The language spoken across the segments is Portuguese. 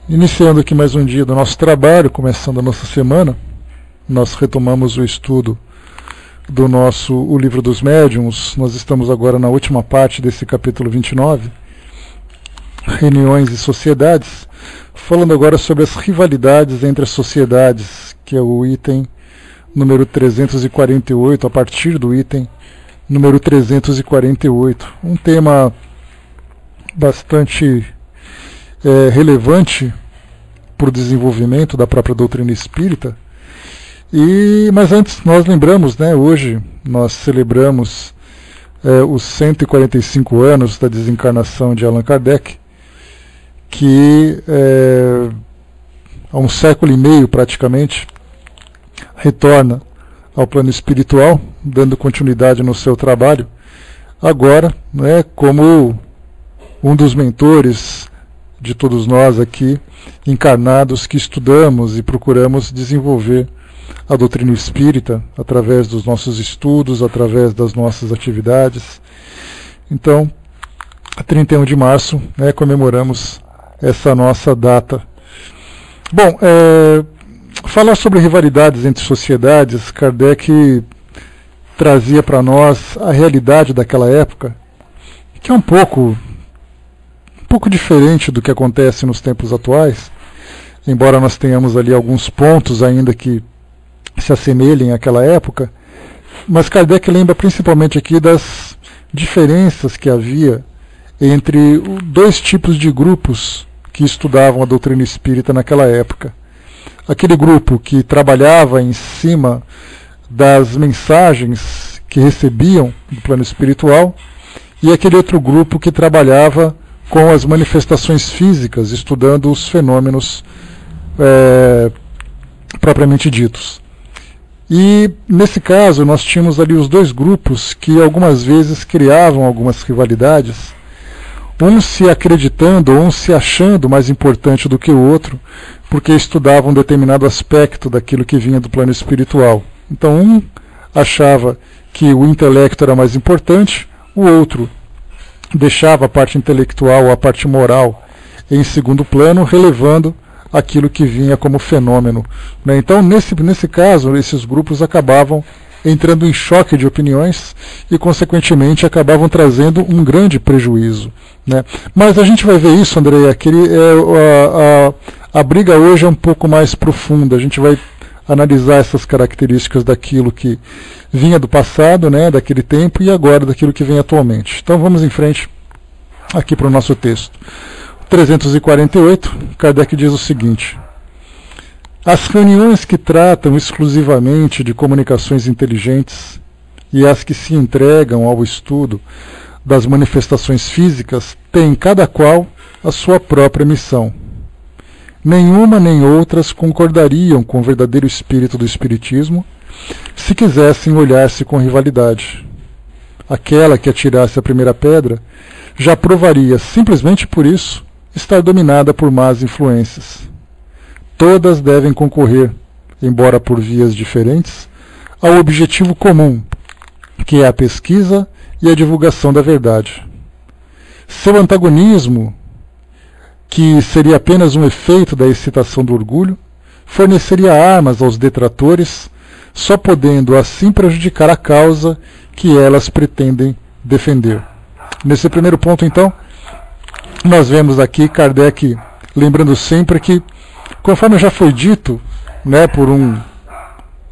Iniciando aqui mais um dia do nosso trabalho, começando a nossa semana, nós retomamos o estudo do o Livro dos Médiuns. Nós estamos agora na última parte desse capítulo 29, Reuniões e Sociedades, falando agora sobre as rivalidades entre as sociedades, que é o item número 348, a partir do item número 348. Um tema bastante relevante para o desenvolvimento da própria doutrina espírita. Mas antes nós lembramos, hoje nós celebramos os 145 anos da desencarnação de Allan Kardec, que há um século e meio praticamente retorna ao plano espiritual, dando continuidade no seu trabalho, agora como um dos mentores de todos nós aqui, encarnados, que estudamos e procuramos desenvolver a doutrina espírita através dos nossos estudos, através das nossas atividades. Então, 31 de março, comemoramos essa nossa data. Bom, falar sobre rivalidades entre sociedades, Kardec trazia para nós a realidade daquela época, que é um pouco diferente do que acontece nos tempos atuais, embora nós tenhamos ali alguns pontos ainda que se assemelhem àquela época, mas Kardec lembra principalmente aqui das diferenças que havia entre dois tipos de grupos que estudavam a doutrina espírita naquela época. Aquele grupo que trabalhava em cima das mensagens que recebiam do plano espiritual, e aquele outro grupo que trabalhava com as manifestações físicas, estudando os fenômenos propriamente ditos. E nesse caso nós tínhamos ali os dois grupos que algumas vezes criavam algumas rivalidades, um se acreditando ou um se achando mais importante do que o outro, porque estudavam um determinado aspecto daquilo que vinha do plano espiritual. Então um achava que o intelecto era mais importante, o outro deixava a parte intelectual ou a parte moral em segundo plano, relevando aquilo que vinha como fenômeno. Então, nesse caso, esses grupos acabavam entrando em choque de opiniões e, consequentemente, acabavam trazendo um grande prejuízo. Mas a gente vai ver isso, André, a briga hoje é um pouco mais profunda. A gente vai analisar essas características daquilo que vinha do passado, daquele tempo, e agora daquilo que vem atualmente. Então vamos em frente aqui para o nosso texto. 348, Kardec diz o seguinte: as reuniões que tratam exclusivamente de comunicações inteligentes e as que se entregam ao estudo das manifestações físicas têm cada qual a sua própria missão. Nenhuma nem outras concordariam com o verdadeiro espírito do Espiritismo se quisessem olhar-se com rivalidade. Aquela que atirasse a primeira pedra já provaria, simplesmente por isso, estar dominada por más influências. Todas devem concorrer, embora por vias diferentes, ao objetivo comum, que é a pesquisa e a divulgação da verdade. Seu antagonismo, que seria apenas um efeito da excitação do orgulho, forneceria armas aos detratores, só podendo assim prejudicar a causa que elas pretendem defender. Nesse primeiro ponto, então, nós vemos aqui Kardec lembrando sempre que, conforme já foi dito por um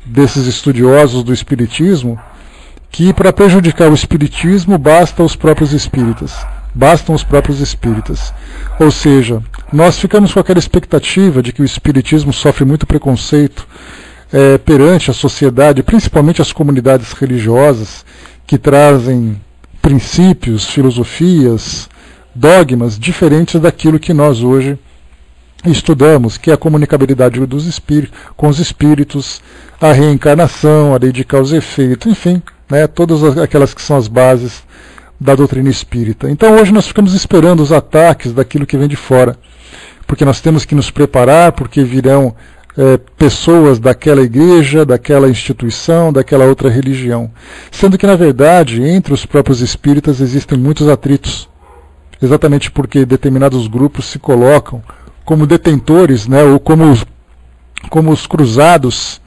desses estudiosos do Espiritismo, que para prejudicar o Espiritismo bastam os próprios espíritas. Ou seja, nós ficamos com aquela expectativa de que o Espiritismo sofre muito preconceito perante a sociedade, principalmente as comunidades religiosas, que trazem princípios, filosofias, dogmas diferentes daquilo que nós hoje estudamos, que é a comunicabilidade com os espíritos, a reencarnação, a lei de causa e efeito, enfim, todas aquelas que são as bases da doutrina espírita. Então hoje nós ficamos esperando os ataques daquilo que vem de fora, porque nós temos que nos preparar, porque virão pessoas daquela igreja, daquela instituição, daquela outra religião. Sendo que, na verdade, entre os próprios espíritas existem muitos atritos, exatamente porque determinados grupos se colocam como detentores, né, ou como os cruzados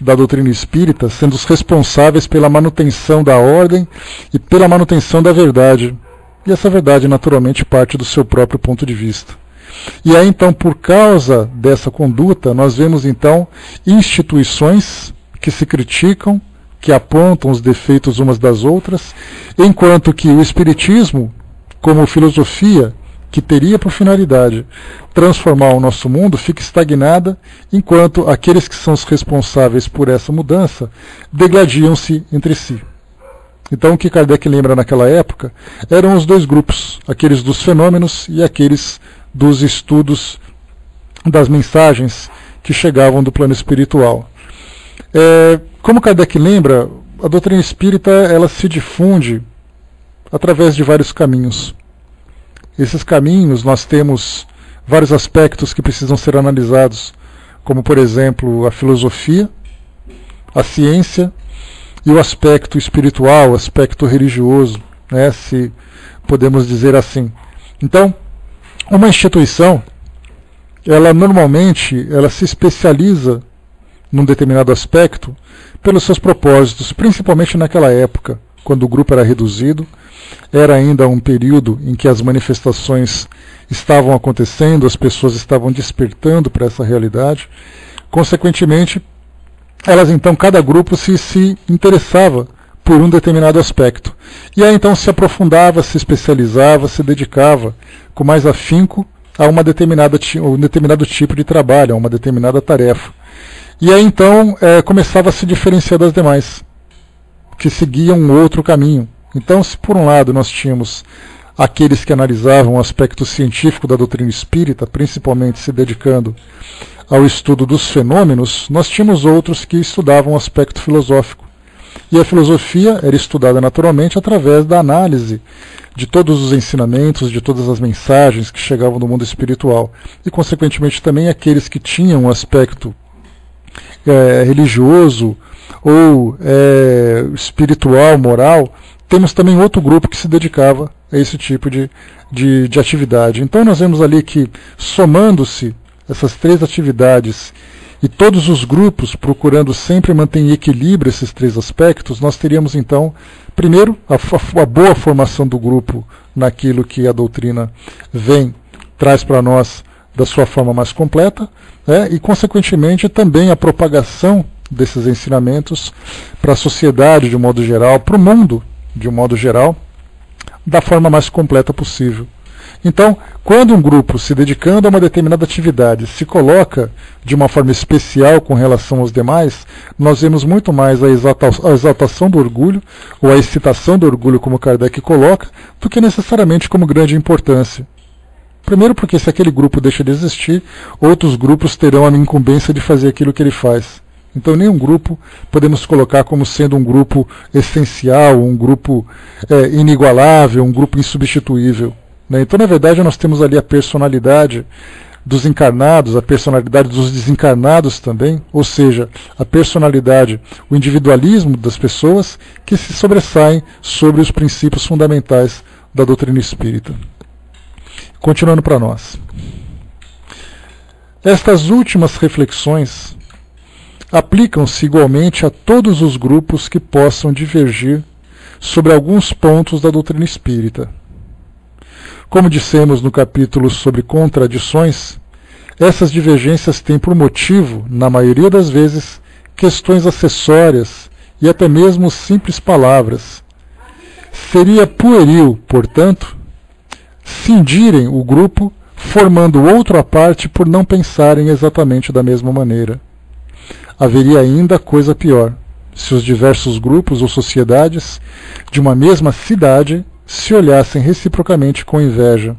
da doutrina espírita, sendo os responsáveis pela manutenção da ordem e pela manutenção da verdade. E essa verdade, naturalmente, parte do seu próprio ponto de vista. E aí, então, por causa dessa conduta, nós vemos, então, instituições que se criticam, que apontam os defeitos umas das outras, enquanto que o Espiritismo, como filosofia, que teria por finalidade transformar o nosso mundo, fica estagnada, enquanto aqueles que são os responsáveis por essa mudança degladiam-se entre si. Então, o que Kardec lembra naquela época eram os dois grupos, aqueles dos fenômenos e aqueles dos estudos das mensagens que chegavam do plano espiritual. Como Kardec lembra, a doutrina espírita ela se difunde através de vários caminhos. Esses caminhos, nós temos vários aspectos que precisam ser analisados, como, por exemplo, a filosofia, a ciência e o aspecto espiritual, o aspecto religioso, né, se podemos dizer assim. Então, uma instituição, ela normalmente se especializa num determinado aspecto pelos seus propósitos, principalmente naquela época, quando o grupo era reduzido. Era ainda um período em que as manifestações estavam acontecendo, as pessoas estavam despertando para essa realidade. Consequentemente, então, cada grupo se interessava por um determinado aspecto. E aí então se aprofundava, se especializava, se dedicava com mais afinco a um determinado tipo de trabalho, a uma determinada tarefa. E aí então começava a se diferenciar das demais, que seguiam um outro caminho. Então, se por um lado nós tínhamos aqueles que analisavam o aspecto científico da doutrina espírita, principalmente se dedicando ao estudo dos fenômenos, nós tínhamos outros que estudavam o aspecto filosófico. E a filosofia era estudada naturalmente através da análise de todos os ensinamentos, de todas as mensagens que chegavam do mundo espiritual. E, consequentemente, também aqueles que tinham um aspecto religioso ou espiritual, moral. Temos também outro grupo que se dedicava a esse tipo de atividade. Então nós vemos ali que, somando-se essas três atividades e todos os grupos procurando sempre manter em equilíbrio esses três aspectos, nós teríamos então, primeiro, a boa formação do grupo naquilo que a doutrina traz para nós da sua forma mais completa, e consequentemente também a propagação desses ensinamentos para a sociedade de um modo geral, para o mundo de um modo geral, da forma mais completa possível. Então, quando um grupo se dedicando a uma determinada atividade se coloca de uma forma especial com relação aos demais, nós vemos muito mais a exaltação do orgulho, ou a excitação do orgulho, como Kardec coloca, do que necessariamente como grande importância. Primeiro porque se aquele grupo deixa de existir, outros grupos terão a incumbência de fazer aquilo que ele faz. Então nenhum grupo podemos colocar como sendo um grupo essencial, um grupo inigualável, um grupo insubstituível. Né? Então, na verdade, nós temos ali a personalidade dos encarnados, a personalidade dos desencarnados também, ou seja, a personalidade, o individualismo das pessoas que se sobressaem sobre os princípios fundamentais da doutrina espírita. Continuando para nós. Estas últimas reflexões aplicam-se igualmente a todos os grupos que possam divergir sobre alguns pontos da doutrina espírita. Como dissemos no capítulo sobre contradições, essas divergências têm por motivo, na maioria das vezes, questões acessórias e até mesmo simples palavras. Seria pueril, portanto, cindirem o grupo, formando outro à parte por não pensarem exatamente da mesma maneira. Haveria ainda coisa pior, se os diversos grupos ou sociedades de uma mesma cidade se olhassem reciprocamente com inveja.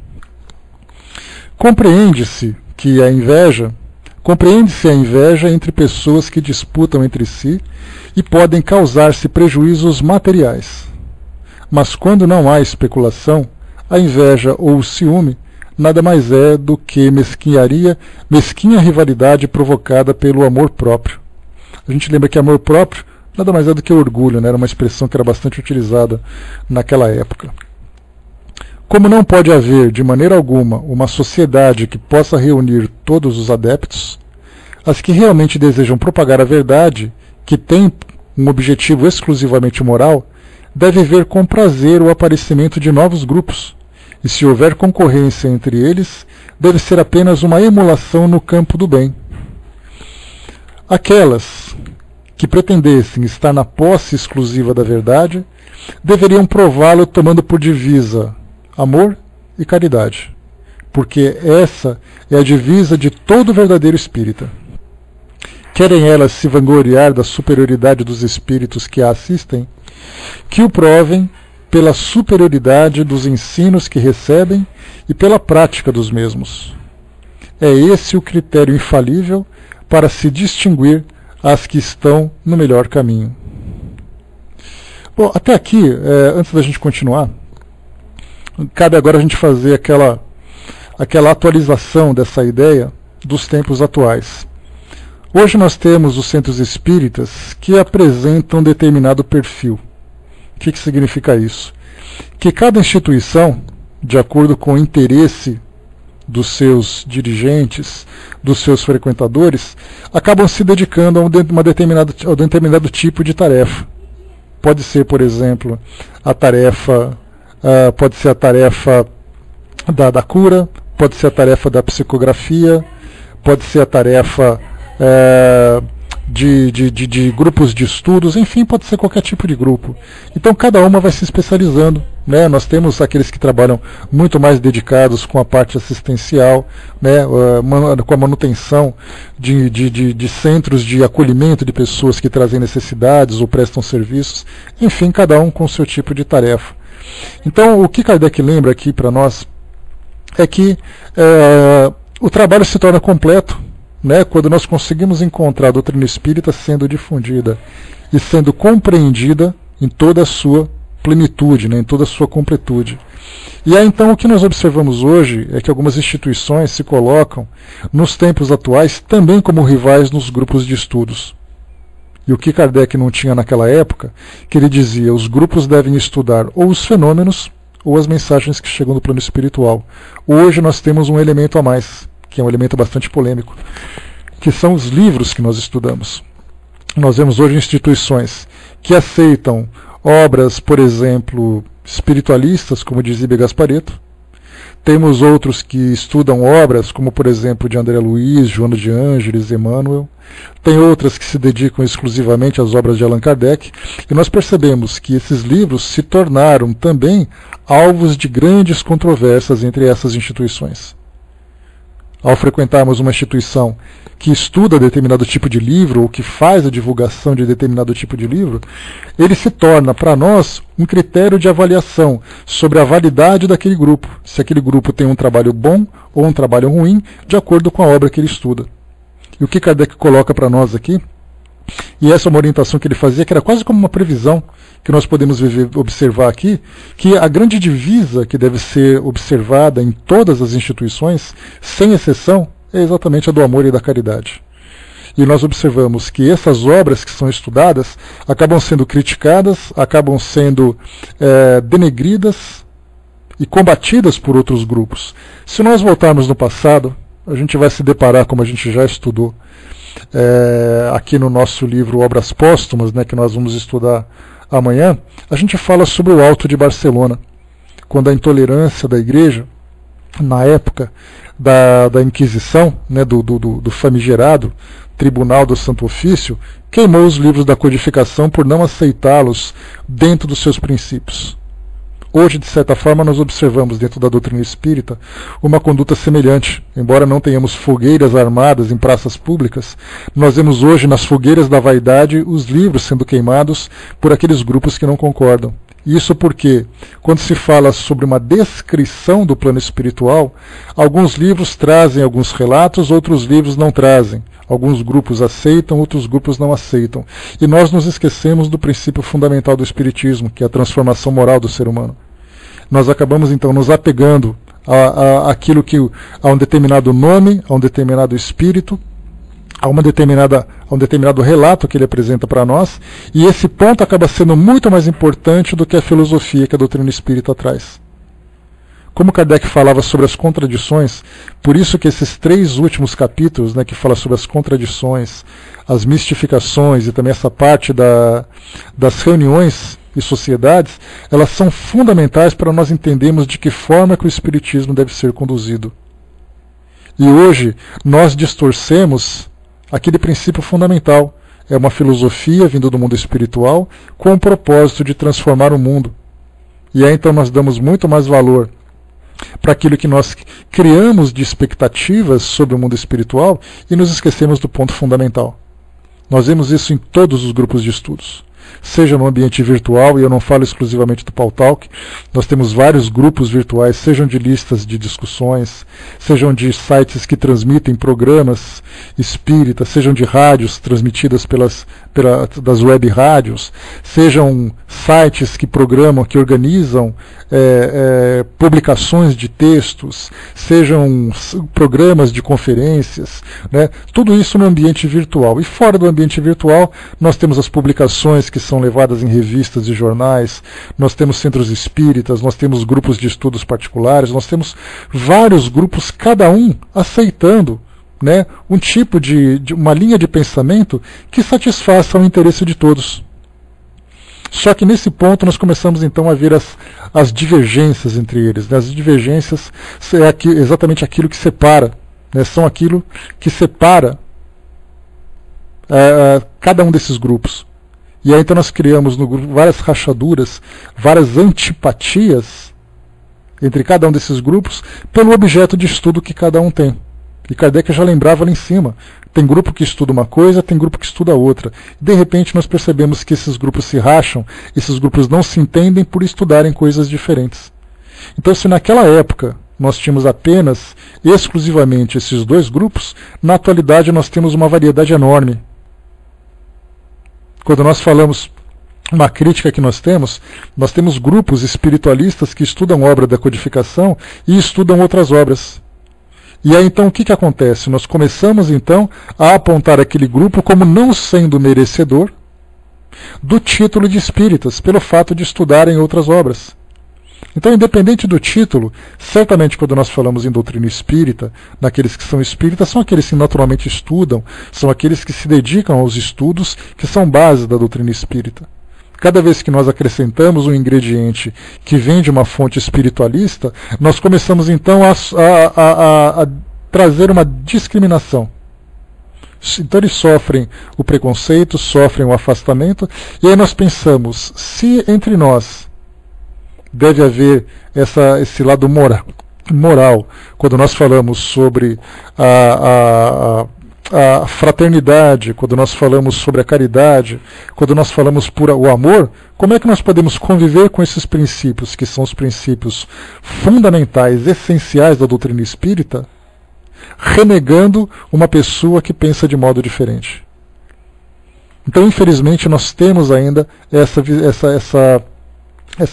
Compreende-se a inveja entre pessoas que disputam entre si e podem causar-se prejuízos materiais. Mas quando não há especulação, a inveja ou o ciúme nada mais é do que mesquinha rivalidade provocada pelo amor próprio. A gente lembra que amor próprio nada mais é do que orgulho, né? Era uma expressão que era bastante utilizada naquela época. Como não pode haver, de maneira alguma, uma sociedade que possa reunir todos os adeptos, as que realmente desejam propagar a verdade, que tem um objetivo exclusivamente moral, deve ver com prazer o aparecimento de novos grupos, e se houver concorrência entre eles, deve ser apenas uma emulação no campo do bem. Aquelas que pretendessem estar na posse exclusiva da verdade, deveriam prová-lo tomando por divisa amor e caridade, porque essa é a divisa de todo verdadeiro espírita. Querem elas se vangloriar da superioridade dos espíritos que a assistem? Que o provem pela superioridade dos ensinos que recebem e pela prática dos mesmos. É esse o critério infalível para se distinguir as que estão no melhor caminho. Bom, até aqui, antes da gente continuar, cabe agora a gente fazer aquela atualização dessa ideia dos tempos atuais. Hoje nós temos os centros espíritas que apresentam determinado perfil. O que significa isso? Que cada instituição, de acordo com o interesse dos seus dirigentes, dos seus frequentadores, acabam se dedicando a um determinado tipo de tarefa. Pode ser, por exemplo, a tarefa da cura, pode ser a tarefa da psicografia, pode ser a tarefa de grupos de estudos, enfim, pode ser qualquer tipo de grupo. Então cada uma vai se especializando, né? Nós temos aqueles que trabalham muito mais dedicados com a parte assistencial, né? Com a manutenção de centros de acolhimento de pessoas que trazem necessidades ou prestam serviços, enfim, cada um com o seu tipo de tarefa. Então o que Kardec lembra aqui para nós é que o trabalho se torna completo, né, quando nós conseguimos encontrar a doutrina espírita sendo difundida e sendo compreendida em toda a sua plenitude, né, em toda a sua completude. E aí então o que nós observamos hoje é que algumas instituições se colocam nos tempos atuais também como rivais nos grupos de estudos. E o que Kardec não tinha naquela época, que ele dizia, os grupos devem estudar ou os fenômenos ou as mensagens que chegam do plano espiritual. Hoje nós temos um elemento a mais, que é um elemento bastante polêmico, que são os livros que nós estudamos. Nós vemos hoje instituições que aceitam obras, por exemplo, espiritualistas, como diz Ibe Gasparetto. Temos outros que estudam obras, como por exemplo de André Luiz, Joana de Ângeles, Emmanuel. Tem outras que se dedicam exclusivamente às obras de Allan Kardec. E nós percebemos que esses livros se tornaram também alvos de grandes controvérsias entre essas instituições. Ao frequentarmos uma instituição que estuda determinado tipo de livro ou que faz a divulgação de determinado tipo de livro, ele se torna para nós um critério de avaliação sobre a validade daquele grupo, se aquele grupo tem um trabalho bom ou um trabalho ruim, de acordo com a obra que ele estuda. E o que Kardec coloca para nós aqui, e essa é uma orientação que ele fazia, que era quase como uma previsão que nós podemos observar aqui, que a grande divisa que deve ser observada em todas as instituições, sem exceção, é exatamente a do amor e da caridade. E nós observamos que essas obras que são estudadas acabam sendo criticadas, acabam sendo denegridas e combatidas por outros grupos. Se nós voltarmos no passado, a gente vai se deparar, como a gente já estudou, aqui no nosso livro Obras Póstumas, né, que nós vamos estudar amanhã, a gente fala sobre o Auto de Barcelona, quando a intolerância da Igreja, na época da Inquisição, né, do famigerado Tribunal do Santo Ofício, queimou os livros da codificação por não aceitá-los dentro dos seus princípios. Hoje, de certa forma, nós observamos dentro da doutrina espírita uma conduta semelhante. Embora não tenhamos fogueiras armadas em praças públicas, nós vemos hoje nas fogueiras da vaidade os livros sendo queimados por aqueles grupos que não concordam. Isso porque, quando se fala sobre uma descrição do plano espiritual, alguns livros trazem alguns relatos, outros livros não trazem. Alguns grupos aceitam, outros grupos não aceitam. E nós nos esquecemos do princípio fundamental do Espiritismo, que é a transformação moral do ser humano. Nós acabamos, então, nos apegando a um determinado nome, a um determinado espírito, a um determinado relato que ele apresenta para nós, e esse ponto acaba sendo muito mais importante do que a filosofia que a doutrina espírita traz. como Kardec falava sobre as contradições, por isso que esses 3 últimos capítulos, né, que fala sobre as contradições, as mistificações e também essa parte das reuniões e sociedades, elas são fundamentais para nós entendermos de que forma que o Espiritismo deve ser conduzido. E hoje nós distorcemos aquele princípio fundamental. É uma filosofia vinda do mundo espiritual com o propósito de transformar o mundo. E aí então nós damos muito mais valor para aquilo que nós criamos de expectativas sobre o mundo espiritual e nos esquecemos do ponto fundamental. Nós vemos isso em todos os grupos de estudos. Seja no ambiente virtual, e eu não falo exclusivamente do Pautalk, nós temos vários grupos virtuais, sejam de listas de discussões, sejam de sites que transmitem programas espíritas, sejam de rádios transmitidas das web rádios, sejam sites que programam, que organizam publicações de textos, sejam programas de conferências, né? Tudo isso no ambiente virtual. E fora do ambiente virtual, nós temos as publicações que são levadas em revistas e jornais, nós temos centros espíritas, nós temos grupos de estudos particulares, nós temos vários grupos, cada um aceitando, né, um tipo de uma linha de pensamento que satisfaça o interesse de todos. Só que nesse ponto nós começamos então a ver as divergências entre eles. Né? As divergências é exatamente aquilo que separa, né? São aquilo que separa cada um desses grupos. E aí então nós criamos no grupo várias rachaduras, várias antipatias entre cada um desses grupos pelo objeto de estudo que cada um tem. E Kardec já lembrava lá em cima. Tem grupo que estuda uma coisa, tem grupo que estuda outra. De repente nós percebemos que esses grupos se racham, esses grupos não se entendem por estudarem coisas diferentes. Então, se naquela época nós tínhamos apenas, exclusivamente esses 2 grupos, na atualidade nós temos uma variedade enorme. Quando nós falamos, uma crítica que nós temos grupos espiritualistas que estudam obra da codificação e estudam outras obras. E aí então o que acontece? Nós começamos então a apontar aquele grupo como não sendo merecedor do título de espíritas, pelo fato de estudarem outras obras. Então, independente do título, certamente quando nós falamos em doutrina espírita, naqueles que são espíritas, são aqueles que naturalmente estudam, são aqueles que se dedicam aos estudos que são base da doutrina espírita. Cada vez que nós acrescentamos um ingrediente que vem de uma fonte espiritualista, nós começamos então a trazer uma discriminação. Então eles sofrem o preconceito, sofrem o afastamento, e aí nós pensamos, se entre nós deve haver esse lado moral, quando nós falamos sobre a fraternidade, quando nós falamos sobre a caridade, quando nós falamos por o amor, como é que nós podemos conviver com esses princípios, que são os princípios fundamentais, essenciais da doutrina espírita, renegando uma pessoa que pensa de modo diferente? Então, infelizmente, nós temos ainda essa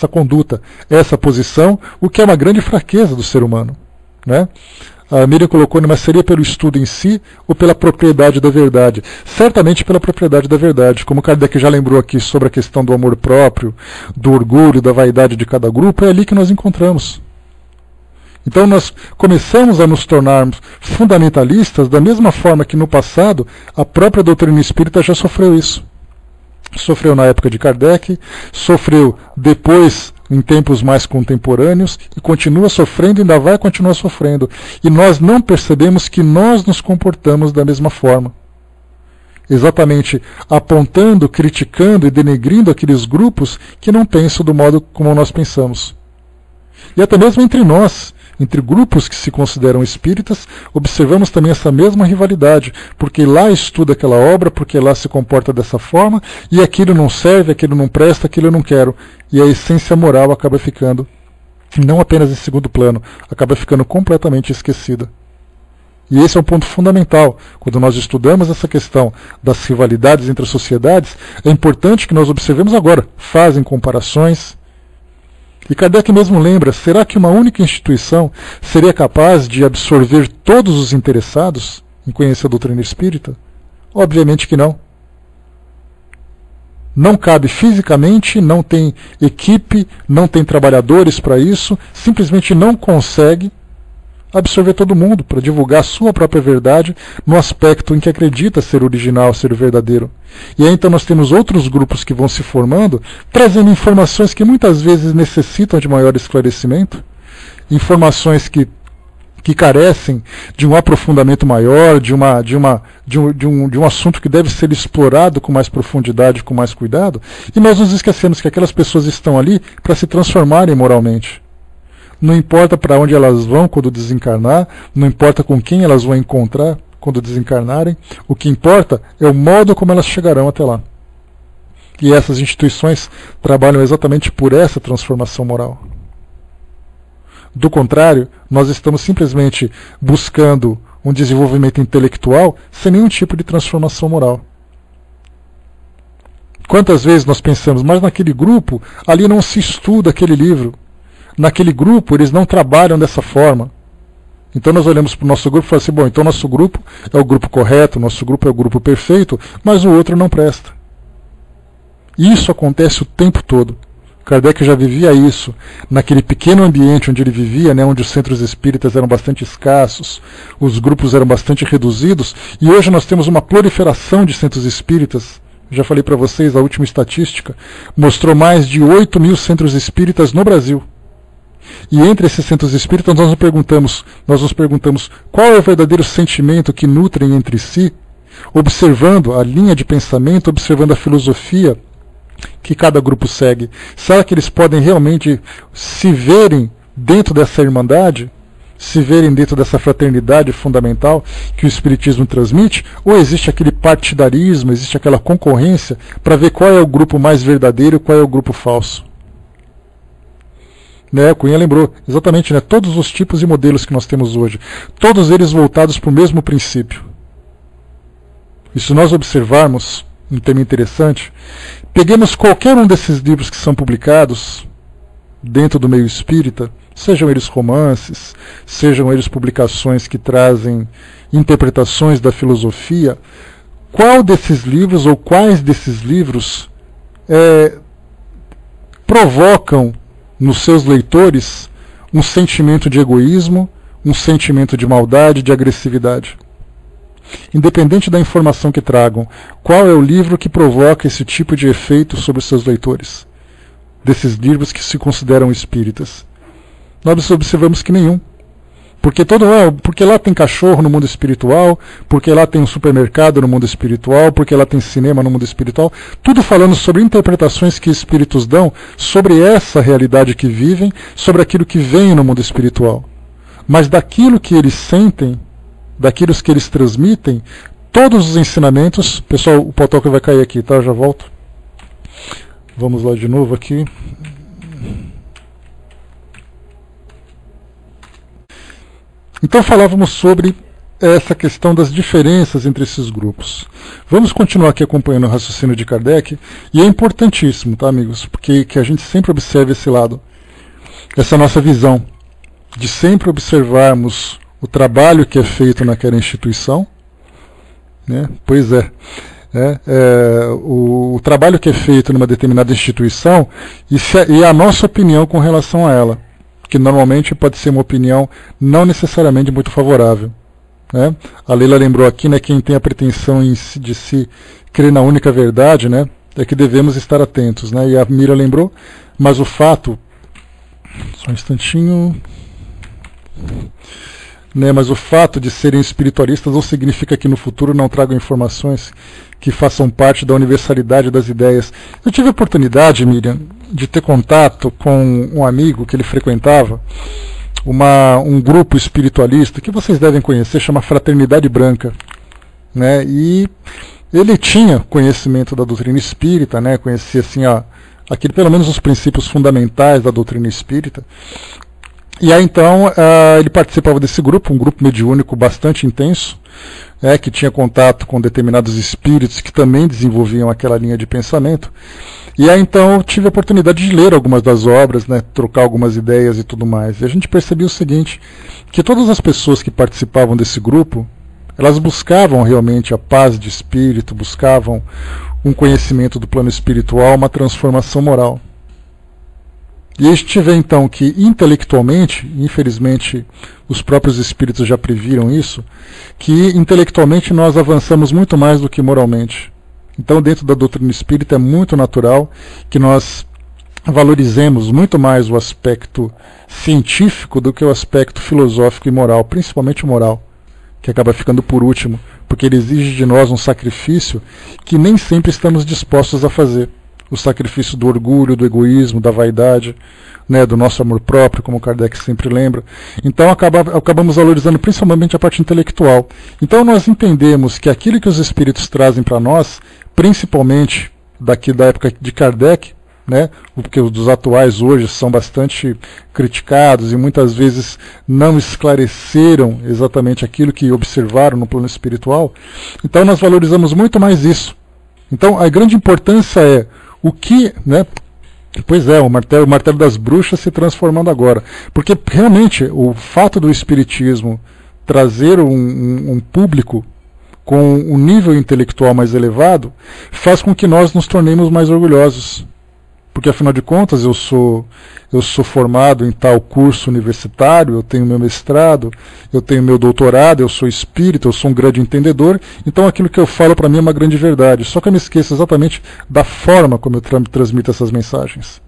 conduta, essa posição, o que é uma grande fraqueza do ser humano, né? A Miriam colocou, mas seria pelo estudo em si ou pela propriedade da verdade? Certamente pela propriedade da verdade. Como Kardec já lembrou aqui sobre a questão do amor próprio, do orgulho, da vaidade de cada grupo, é ali que nós encontramos. Então nós começamos a nos tornarmos fundamentalistas da mesma forma que no passado a própria doutrina espírita já sofreu isso. Sofreu na época de Kardec, sofreu depois em tempos mais contemporâneos e continua sofrendo e ainda vai continuar sofrendo. E nós não percebemos que nós nos comportamos da mesma forma. Exatamente apontando, criticando e denegrindo aqueles grupos que não pensam do modo como nós pensamos. E até mesmo entre nós, entre grupos que se consideram espíritas, observamos também essa mesma rivalidade, porque lá estuda aquela obra, porque lá se comporta dessa forma, e aquilo não serve, aquilo não presta, aquilo eu não quero. E a essência moral acaba ficando, não apenas em segundo plano, acaba ficando completamente esquecida. E esse é um ponto fundamental. Quando nós estudamos essa questão das rivalidades entre as sociedades, é importante que nós observemos agora, fazem comparações. E Kardec mesmo lembra, será que uma única instituição seria capaz de absorver todos os interessados em conhecer a doutrina espírita? Obviamente que não. Não cabe fisicamente, não tem equipe, não tem trabalhadores para isso, simplesmente não consegue absorver todo mundo para divulgar a sua própria verdade no aspecto em que acredita ser original, ser verdadeiro. E aí então nós temos outros grupos que vão se formando, trazendo informações que muitas vezes necessitam de maior esclarecimento, informações que carecem de um aprofundamento maior, de um assunto que deve ser explorado com mais profundidade, com mais cuidado, e nós nos esquecemos que aquelas pessoas estão ali para se transformarem moralmente. Não importa para onde elas vão quando desencarnar, não importa com quem elas vão encontrar quando desencarnarem, o que importa é o modo como elas chegarão até lá. E essas instituições trabalham exatamente por essa transformação moral. Do contrário, nós estamos simplesmente buscando um desenvolvimento intelectual sem nenhum tipo de transformação moral. Quantas vezes nós pensamos, mas naquele grupo, ali não se estuda aquele livro. Naquele grupo, eles não trabalham dessa forma. Então nós olhamos para o nosso grupo e falamos assim, bom, então nosso grupo é o grupo correto, nosso grupo é o grupo perfeito, mas o outro não presta. Isso acontece o tempo todo. Kardec já vivia isso naquele pequeno ambiente onde ele vivia, né, onde os centros espíritas eram bastante escassos, os grupos eram bastante reduzidos, e hoje nós temos uma proliferação de centros espíritas. Já falei para vocês, a última estatística mostrou mais de 8 mil centros espíritas no Brasil. E entre esses centros espíritas nós nos perguntamos qual é o verdadeiro sentimento que nutrem entre si, observando a linha de pensamento, observando a filosofia que cada grupo segue. Será que eles podem realmente se verem dentro dessa irmandade? Se verem dentro dessa fraternidade fundamental que o Espiritismo transmite? Ou existe aquele partidarismo, existe aquela concorrência para ver qual é o grupo mais verdadeiro e qual é o grupo falso? Né, Cunha lembrou, exatamente, né, todos os tipos e modelos que nós temos hoje, todos eles voltados para o mesmo princípio. E se nós observarmos um tema interessante, peguemos qualquer um desses livros que são publicados dentro do meio espírita, sejam eles romances, sejam eles publicações que trazem interpretações da filosofia, qual desses livros ou quais desses livros provocam nos seus leitores um sentimento de egoísmo, um sentimento de maldade, de agressividade? Independente da informação que tragam, qual é o livro que provoca esse tipo de efeito sobre os seus leitores? Desses livros que se consideram espíritas. Nós observamos que nenhum. Porque lá tem cachorro no mundo espiritual, porque lá tem um supermercado no mundo espiritual, porque lá tem cinema no mundo espiritual, tudo falando sobre interpretações que espíritos dão sobre essa realidade que vivem, sobre aquilo que vem no mundo espiritual. Mas daquilo que eles sentem, daquilo que eles transmitem, todos os ensinamentos... Pessoal, o potoca vai cair aqui, tá? Eu já volto. Vamos lá de novo aqui. Então falávamos sobre essa questão das diferenças entre esses grupos. Vamos continuar aqui acompanhando o raciocínio de Kardec, e é importantíssimo, tá, amigos? Porque que a gente sempre observe esse lado, essa nossa visão, de sempre observarmos o trabalho que é feito naquela instituição, né? Pois o trabalho que é feito numa determinada instituição e a nossa opinião com relação a ela, que normalmente pode ser uma opinião não necessariamente muito favorável, né? A Leila lembrou aqui, né, quem tem a pretensão de se crer na única verdade, né, é que devemos estar atentos, né? E a Mira lembrou, mas o fato... Só um instantinho... Né, mas o fato de serem espiritualistas não significa que no futuro não tragam informações que façam parte da universalidade das ideias. Eu tive a oportunidade, Miriam, de ter contato com um amigo que ele frequentava, um grupo espiritualista que vocês devem conhecer, chama Fraternidade Branca, né? E ele tinha conhecimento da doutrina espírita, né? Conhecia assim, pelo menos os princípios fundamentais da doutrina espírita. E aí então ele participava desse grupo, um grupo mediúnico bastante intenso, que tinha contato com determinados espíritos que também desenvolviam aquela linha de pensamento. E aí então eu tive a oportunidade de ler algumas das obras, né, trocar algumas ideias e tudo mais. E a gente percebia o seguinte, que todas as pessoas que participavam desse grupo, Elas buscavam realmente a paz de espírito, buscavam um conhecimento do plano espiritual, uma transformação moral. E a gente vê então que intelectualmente, infelizmente os próprios espíritos já previram isso, que intelectualmente nós avançamos muito mais do que moralmente. Então dentro da doutrina espírita é muito natural que nós valorizemos muito mais o aspecto científico do que o aspecto filosófico e moral, principalmente o moral, que acaba ficando por último, porque ele exige de nós um sacrifício que nem sempre estamos dispostos a fazer. O sacrifício do orgulho, do egoísmo, da vaidade, né, do nosso amor próprio, como Kardec sempre lembra. Então acabamos valorizando principalmente a parte intelectual. Então nós entendemos que aquilo que os espíritos trazem para nós, principalmente daqui da época de Kardec, né, porque os dos atuais hoje são bastante criticados e muitas vezes não esclareceram exatamente aquilo que observaram no plano espiritual, então nós valorizamos muito mais isso. Então a grande importância é o que, né, pois é, o martelo das bruxas se transformando agora, porque realmente o fato do espiritismo trazer um público com um nível intelectual mais elevado faz com que nós nos tornemos mais orgulhosos. Porque afinal de contas eu sou formado em tal curso universitário, eu tenho meu mestrado, eu tenho meu doutorado, eu sou espírita, eu sou um grande entendedor, então aquilo que eu falo para mim é uma grande verdade. Só que eu me esqueço exatamente da forma como eu transmito essas mensagens.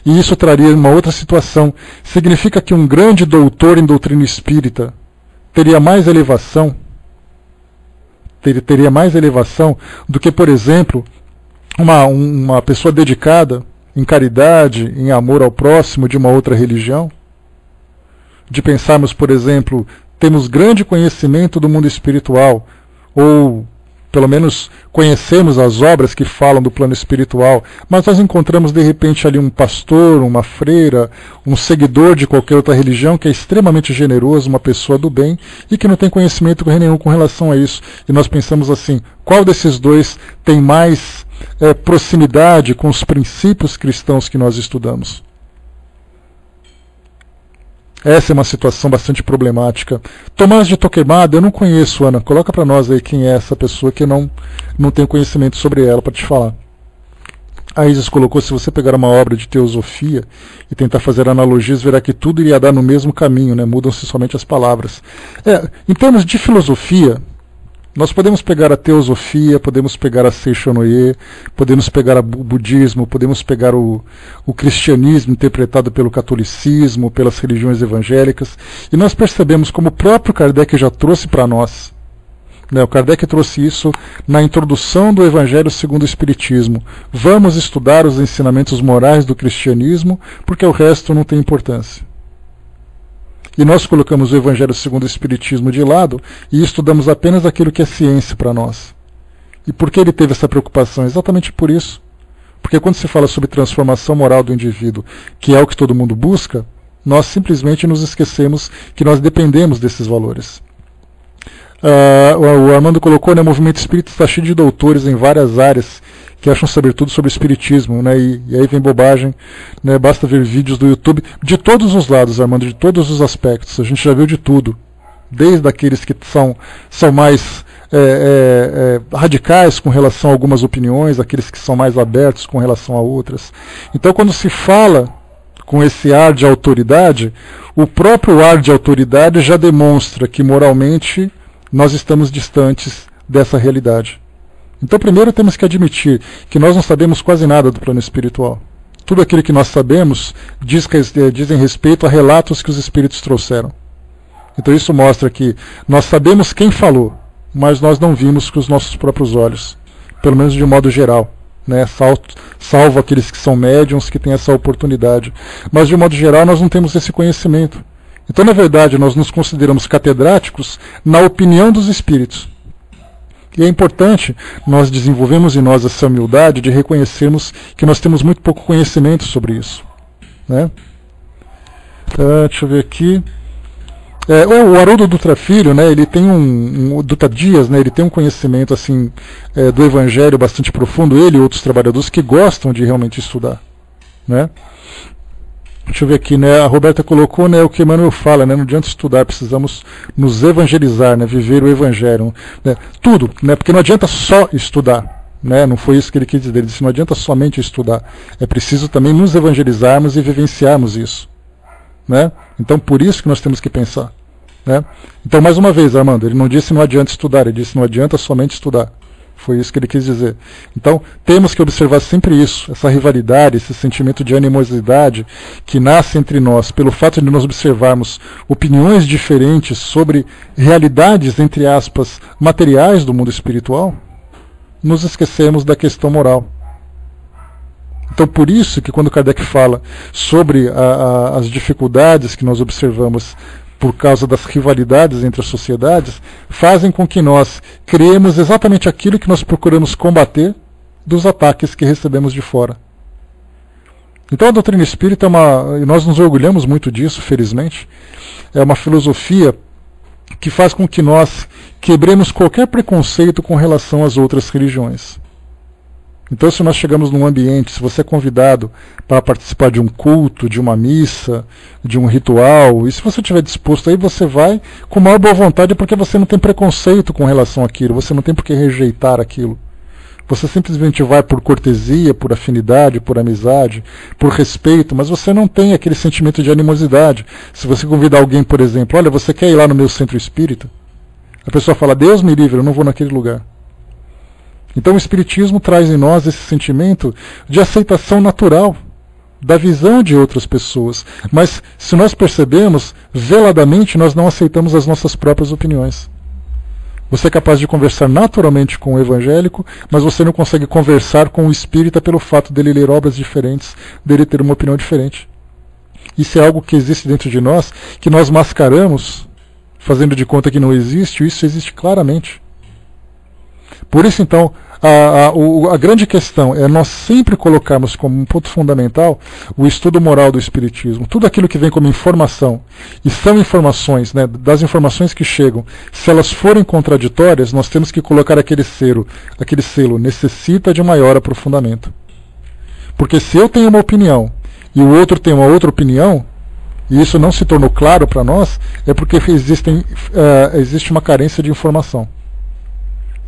E isso traria uma outra situação. Significa que um grande doutor em doutrina espírita teria mais elevação do que, por exemplo, uma pessoa dedicada em caridade, em amor ao próximo de uma outra religião? De pensarmos, por exemplo, temos grande conhecimento do mundo espiritual, ou pelo menos conhecemos as obras que falam do plano espiritual, mas nós encontramos de repente ali um pastor, uma freira, um seguidor de qualquer outra religião que é extremamente generoso, uma pessoa do bem, e que não tem conhecimento nenhum com relação a isso. E nós pensamos assim, qual desses dois tem mais proximidade com os princípios cristãos que nós estudamos? Essa é uma situação bastante problemática. Tomás de Torquemada, eu não conheço, Ana. Coloca para nós aí quem é essa pessoa, que eu não tenho conhecimento sobre ela para te falar. A Isis colocou, se você pegar uma obra de teosofia e tentar fazer analogias, verá que tudo iria dar no mesmo caminho, né? Mudam-se somente as palavras. Em termos de filosofia, nós podemos pegar a teosofia, podemos pegar a Seishonoye, podemos pegar o budismo, podemos pegar o cristianismo interpretado pelo catolicismo, pelas religiões evangélicas, e nós percebemos como o próprio Kardec já trouxe para nós. O Kardec trouxe isso na introdução do Evangelho segundo o Espiritismo. Vamos estudar os ensinamentos morais do cristianismo, porque o resto não tem importância. E nós colocamos o Evangelho segundo o Espiritismo de lado e estudamos apenas aquilo que é ciência para nós. E por que ele teve essa preocupação? Exatamente por isso. Porque quando se fala sobre transformação moral do indivíduo, que é o que todo mundo busca, nós simplesmente nos esquecemos que nós dependemos desses valores. O Armando colocou, né, o movimento espírita está cheio de doutores em várias áreas que acham saber tudo sobre o espiritismo, né, e aí vem bobagem, né, basta ver vídeos do YouTube de todos os lados, Armando, de todos os aspectos. A gente já viu de tudo, desde aqueles que são mais radicais com relação a algumas opiniões, aqueles que são mais abertos com relação a outras. Então, quando se fala com esse ar de autoridade, o próprio ar de autoridade já demonstra que moralmente nós estamos distantes dessa realidade. Então, primeiro temos que admitir que nós não sabemos quase nada do plano espiritual. Tudo aquilo que nós sabemos dizem respeito a relatos que os espíritos trouxeram. Então isso mostra que nós sabemos quem falou, mas nós não vimos com os nossos próprios olhos, pelo menos de um modo geral, né? Salvo aqueles que são médiuns que têm essa oportunidade. Mas de um modo geral nós não temos esse conhecimento. Então, na verdade, nós nos consideramos catedráticos na opinião dos espíritos. E é importante nós desenvolvermos em nós essa humildade de reconhecermos que nós temos muito pouco conhecimento sobre isso, né? Deixa eu ver aqui. O Haroldo Dutra Filho, né, ele tem Dutra Dias, né, ele tem um conhecimento assim, do Evangelho bastante profundo, ele e outros trabalhadores que gostam de realmente estudar, né? Deixa eu ver aqui, né? A Roberta colocou, né, o que Emmanuel fala, né? Não adianta estudar, precisamos nos evangelizar, né? Viver o evangelho, né? Tudo, né? Porque não adianta só estudar, né? Não foi isso que ele quis dizer. Ele disse, não adianta somente estudar. É preciso também nos evangelizarmos e vivenciarmos isso, né? Então, por isso que nós temos que pensar, né? Então, mais uma vez, Armando, ele não disse não adianta estudar, ele disse não adianta somente estudar. Foi isso que ele quis dizer. Então, temos que observar sempre isso, essa rivalidade, esse sentimento de animosidade que nasce entre nós, pelo fato de nós observarmos opiniões diferentes sobre realidades, entre aspas, materiais do mundo espiritual, nos esquecemos da questão moral. Então, por isso que quando Kardec fala sobre as dificuldades que nós observamos por causa das rivalidades entre as sociedades, fazem com que nós criemos exatamente aquilo que nós procuramos combater dos ataques que recebemos de fora. Então a doutrina espírita e nós nos orgulhamos muito disso, felizmente, é uma filosofia que faz com que nós quebremos qualquer preconceito com relação às outras religiões. Então, se nós chegamos num ambiente, se você é convidado para participar de um culto, de uma missa, de um ritual, e se você estiver disposto aí, você vai com maior boa vontade, porque você não tem preconceito com relação àquilo, você não tem por que rejeitar aquilo. Você simplesmente vai por cortesia, por afinidade, por amizade, por respeito, mas você não tem aquele sentimento de animosidade. Se você convidar alguém, por exemplo, olha, você quer ir lá no meu centro espírita? A pessoa fala, Deus me livre, eu não vou naquele lugar. Então o Espiritismo traz em nós esse sentimento de aceitação natural da visão de outras pessoas. Mas, se nós percebemos, veladamente nós não aceitamos as nossas próprias opiniões. Você é capaz de conversar naturalmente com o evangélico, mas você não consegue conversar com o espírita pelo fato dele ler obras diferentes, dele ter uma opinião diferente. Isso é algo que existe dentro de nós, que nós mascaramos, fazendo de conta que não existe, e isso existe claramente. Por isso, então, a grande questão é nós sempre colocarmos como um ponto fundamental o estudo moral do Espiritismo. Tudo aquilo que vem como informação, e são informações, né, das informações que chegam, se elas forem contraditórias, nós temos que colocar aquele selo necessita de maior aprofundamento. Porque se eu tenho uma opinião e o outro tem uma outra opinião, e isso não se tornou claro para nós, é porque existe uma carência de informação.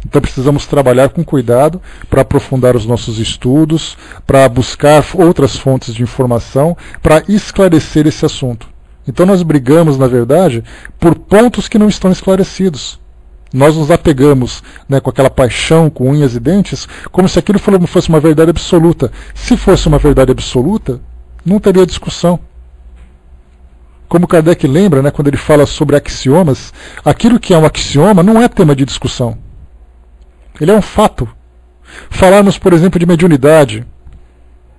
Então precisamos trabalhar com cuidado para aprofundar os nossos estudos, para buscar outras fontes de informação, para esclarecer esse assunto. Então nós brigamos, na verdade, por pontos que não estão esclarecidos. Nós nos apegamos, né, com aquela paixão, com unhas e dentes, como se aquilo fosse uma verdade absoluta. Se fosse uma verdade absoluta, não teria discussão. Como Kardec lembra, né, quando ele fala sobre axiomas, aquilo que é um axioma não é tema de discussão. Ele é um fato. Falarmos, por exemplo, de mediunidade.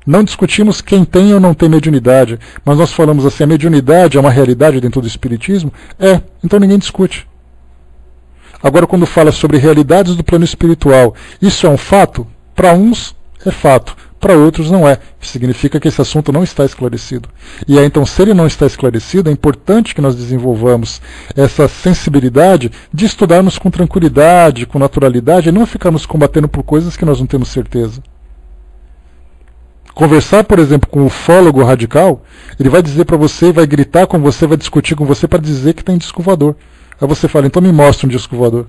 Não discutimos quem tem ou não tem mediunidade, mas nós falamos assim, a mediunidade é uma realidade dentro do Espiritismo? É, então ninguém discute. Agora, quando fala sobre realidades do plano espiritual, isso é um fato? Para uns é fato, para outros não é. Significa que esse assunto não está esclarecido. E aí, então, se ele não está esclarecido, é importante que nós desenvolvamos essa sensibilidade de estudarmos com tranquilidade, com naturalidade, e não ficarmos combatendo por coisas que nós não temos certeza. Conversar, por exemplo, com o ufólogo radical, ele vai dizer para você, vai gritar com você, vai discutir com você para dizer que tem disco voador. Aí você fala, então me mostra um disco voador.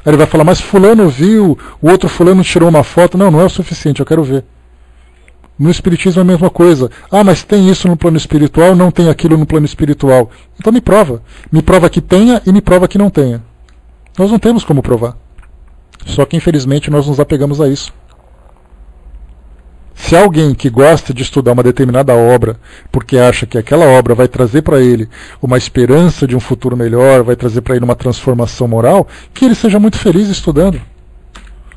Aí ele vai falar, mas fulano viu, o outro fulano tirou uma foto. Não, não é o suficiente, eu quero ver. No Espiritismo é a mesma coisa. Ah, mas tem isso no plano espiritual, não tem aquilo no plano espiritual. Então me prova. Me prova que tenha e me prova que não tenha. Nós não temos como provar. Só que infelizmente nós nos apegamos a isso. Se alguém que gosta de estudar uma determinada obra, porque acha que aquela obra vai trazer para ele uma esperança de um futuro melhor, vai trazer para ele uma transformação moral, que ele seja muito feliz estudando.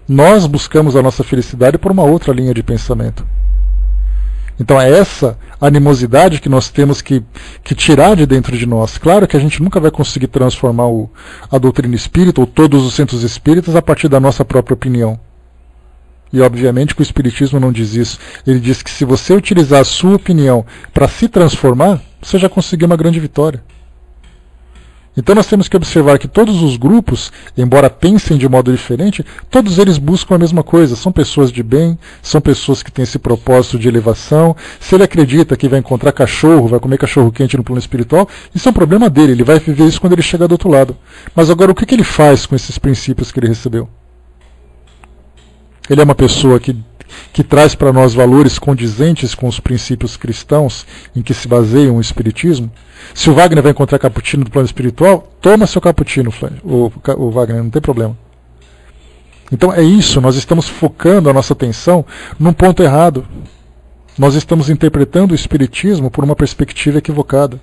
Nós buscamos a nossa felicidade por uma outra linha de pensamento. Então é essa animosidade que nós temos que tirar de dentro de nós. Claro que a gente nunca vai conseguir transformar a doutrina espírita ou todos os centros espíritas a partir da nossa própria opinião. E obviamente que o Espiritismo não diz isso. Ele diz que se você utilizar a sua opinião para se transformar, você já conseguiu uma grande vitória. Então nós temos que observar que todos os grupos, embora pensem de modo diferente, todos eles buscam a mesma coisa. São pessoas de bem, são pessoas que têm esse propósito de elevação. Se ele acredita que vai encontrar cachorro, vai comer cachorro quente no plano espiritual, isso é um problema dele, ele vai viver isso quando ele chegar do outro lado. Mas agora o que ele faz com esses princípios que ele recebeu? Ele é uma pessoa que traz para nós valores condizentes com os princípios cristãos em que se baseia o Espiritismo. Se o Wagner vai encontrar cappuccino do plano espiritual, toma seu cappuccino, o Wagner, não tem problema. Então é isso, nós estamos focando a nossa atenção num ponto errado. Nós estamos interpretando o Espiritismo por uma perspectiva equivocada,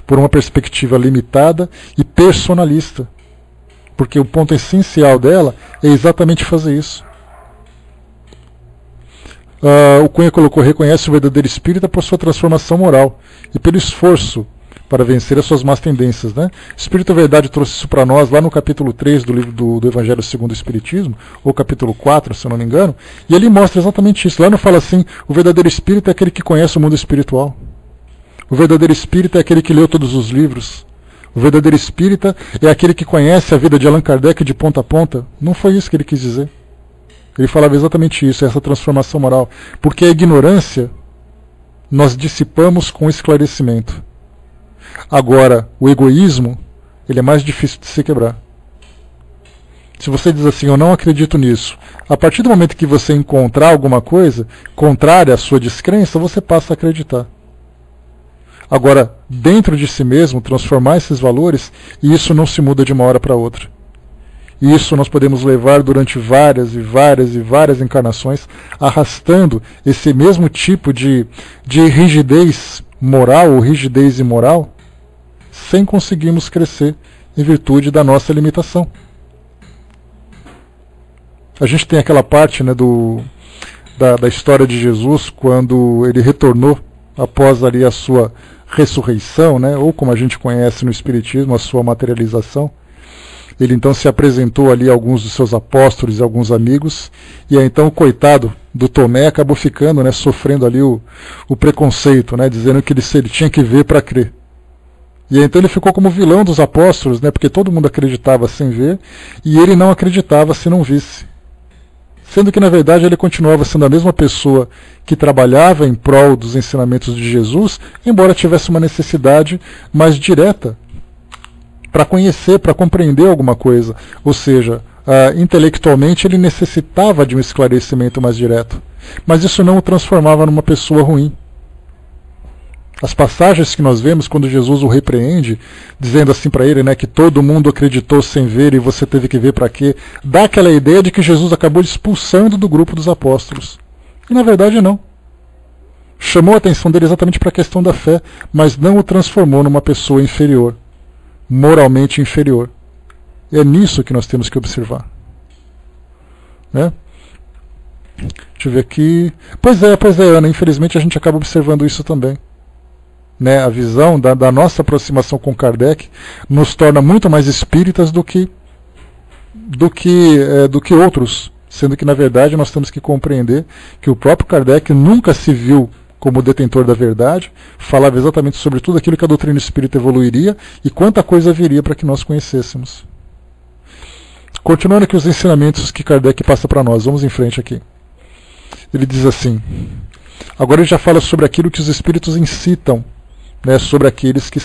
por uma perspectiva limitada e personalista. Porque o ponto essencial dela é exatamente fazer isso. O Cunha colocou: reconhece o verdadeiro espírita por sua transformação moral e pelo esforço para vencer as suas más tendências, né? Espírito Verdade trouxe isso para nós lá no capítulo 3 do livro do Evangelho segundo o Espiritismo, ou capítulo 4, se eu não me engano, e ele mostra exatamente isso. Lá não fala assim: o verdadeiro espírita é aquele que conhece o mundo espiritual. O verdadeiro espírita é aquele que leu todos os livros. O verdadeiro espírita é aquele que conhece a vida de Allan Kardec de ponta a ponta. Não foi isso que ele quis dizer. Ele falava exatamente isso, essa transformação moral. Porque a ignorância nós dissipamos com esclarecimento. Agora, o egoísmo, ele é mais difícil de se quebrar. Se você diz assim: eu não acredito nisso, a partir do momento que você encontrar alguma coisa contrária à sua descrença, você passa a acreditar. Agora, dentro de si mesmo, transformar esses valores, e isso não se muda de uma hora para outra. E isso nós podemos levar durante várias e várias e várias encarnações, arrastando esse mesmo tipo de rigidez moral ou rigidez imoral, sem conseguirmos crescer em virtude da nossa limitação. A gente tem aquela parte, né, da história de Jesus, quando ele retornou após ali a sua ressurreição, né, ou como a gente conhece no Espiritismo, a sua materialização. Ele então se apresentou ali a alguns dos seus apóstolos e alguns amigos, e aí então o coitado do Tomé acabou ficando, né, sofrendo ali o preconceito, né, dizendo que ele tinha que ver para crer. E aí então ele ficou como vilão dos apóstolos, né, porque todo mundo acreditava sem ver, e ele não acreditava se não visse. Sendo que na verdade ele continuava sendo a mesma pessoa que trabalhava em prol dos ensinamentos de Jesus, embora tivesse uma necessidade mais direta para conhecer, para compreender alguma coisa. Ou seja, intelectualmente ele necessitava de um esclarecimento mais direto. Mas isso não o transformava numa pessoa ruim. As passagens que nós vemos quando Jesus o repreende, dizendo assim para ele, né, que todo mundo acreditou sem ver e você teve que ver para quê, dá aquela ideia de que Jesus acabou expulsando do grupo dos apóstolos. E na verdade não. Chamou a atenção dele exatamente para a questão da fé, mas não o transformou numa pessoa inferior, moralmente inferior. É nisso que nós temos que observar. Né? Deixa eu ver aqui. Pois é, Ana, infelizmente a gente acaba observando isso também. Né? A visão da nossa aproximação com Kardec nos torna muito mais espíritas do que outros, sendo que na verdade nós temos que compreender que o próprio Kardec nunca se viu como detentor da verdade, falava exatamente sobre tudo aquilo que a doutrina espírita evoluiria e quanta coisa viria para que nós conhecêssemos. Continuando aqui os ensinamentos que Kardec passa para nós, vamos em frente aqui. Ele diz assim: agora ele já fala sobre aquilo que os espíritos incitam, né, sobre aqueles que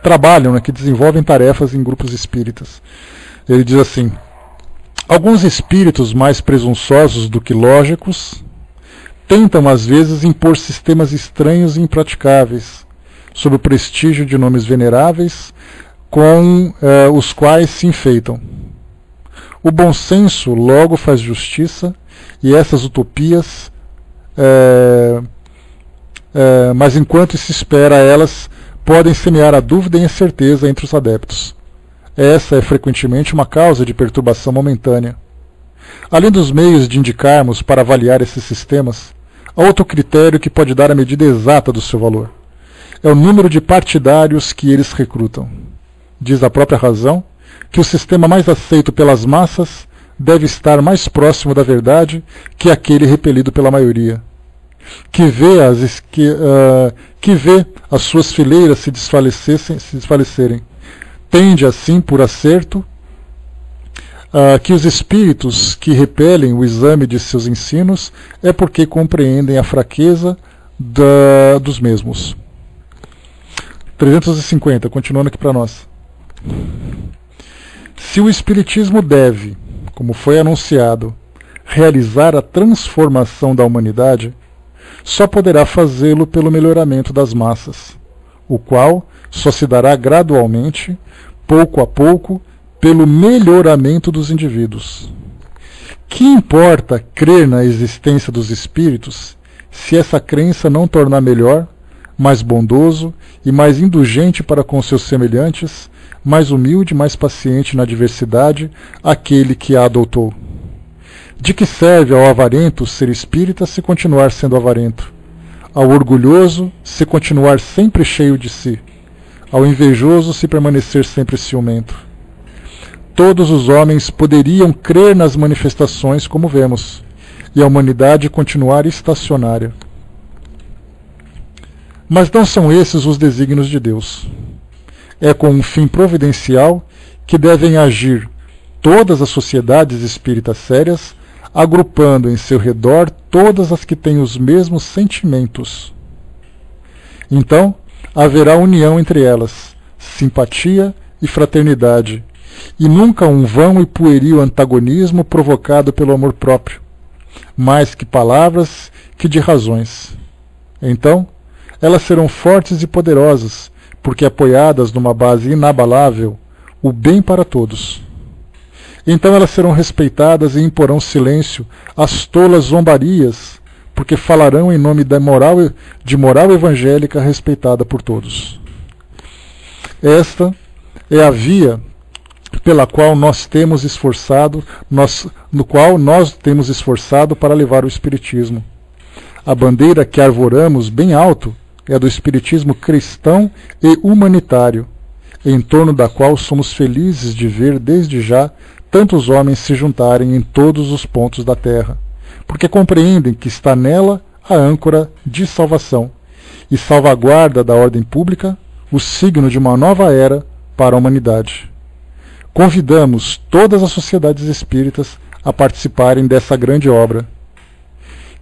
trabalham, né, que desenvolvem tarefas em grupos espíritas. Ele diz assim: alguns espíritos mais presunçosos do que lógicos tentam às vezes impor sistemas estranhos e impraticáveis, sob o prestígio de nomes veneráveis, com os quais se enfeitam. O bom senso logo faz justiça, e essas utopias, mas enquanto se espera elas, podem semear a dúvida e a incerteza entre os adeptos. Essa é frequentemente uma causa de perturbação momentânea. Além dos meios de indicarmos para avaliar esses sistemas, há outro critério que pode dar a medida exata do seu valor. É o número de partidários que eles recrutam. Diz a própria razão que o sistema mais aceito pelas massas deve estar mais próximo da verdade que aquele repelido pela maioria. que vê as suas fileiras se desfalecerem, tende assim, por acerto, que os espíritos que repelem o exame de seus ensinos é porque compreendem a fraqueza dos mesmos. 350, continuando aqui para nós. Se o Espiritismo deve, como foi anunciado, realizar a transformação da humanidade, só poderá fazê-lo pelo melhoramento das massas, o qual só se dará gradualmente, pouco a pouco, pelo melhoramento dos indivíduos. Que importa crer na existência dos espíritos, se essa crença não tornar melhor, mais bondoso e mais indulgente para com seus semelhantes, mais humilde, mais paciente na adversidade, aquele que a adotou? De que serve ao avarento ser espírita se continuar sendo avarento? Ao orgulhoso se continuar sempre cheio de si? Ao invejoso se permanecer sempre ciumento? Todos os homens poderiam crer nas manifestações como vemos, e a humanidade continuar estacionária. Mas não são esses os desígnios de Deus. É com um fim providencial que devem agir todas as sociedades espíritas sérias, agrupando em seu redor todas as que têm os mesmos sentimentos. Então, haverá união entre elas, simpatia e fraternidade, e nunca um vão e pueril antagonismo provocado pelo amor próprio, mais que palavras que de razões. Então, elas serão fortes e poderosas, porque apoiadas numa base inabalável, o bem para todos. Então elas serão respeitadas e imporão silêncio às tolas zombarias, porque falarão em nome de moral evangélica respeitada por todos. Esta é a via pela qual nós temos esforçado, para levar o Espiritismo. A bandeira que arvoramos bem alto é a do Espiritismo cristão e humanitário, em torno da qual somos felizes de ver desde já tantos homens se juntarem em todos os pontos da terra, porque compreendem que está nela a âncora de salvação e salvaguarda da ordem pública, o signo de uma nova era para a humanidade. Convidamos todas as sociedades espíritas a participarem dessa grande obra.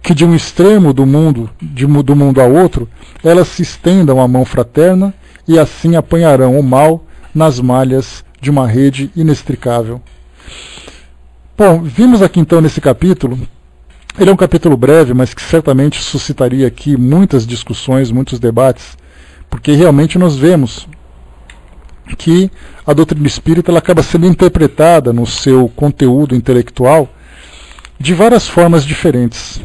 Que de um extremo do mundo ao outro, elas se estendam a mão fraterna e assim apanharão o mal nas malhas de uma rede inextricável. Bom, vimos aqui então nesse capítulo, ele é um capítulo breve, mas que certamente suscitaria aqui muitas discussões, muitos debates, porque realmente nós vemos que a doutrina espírita ela acaba sendo interpretada no seu conteúdo intelectual de várias formas diferentes.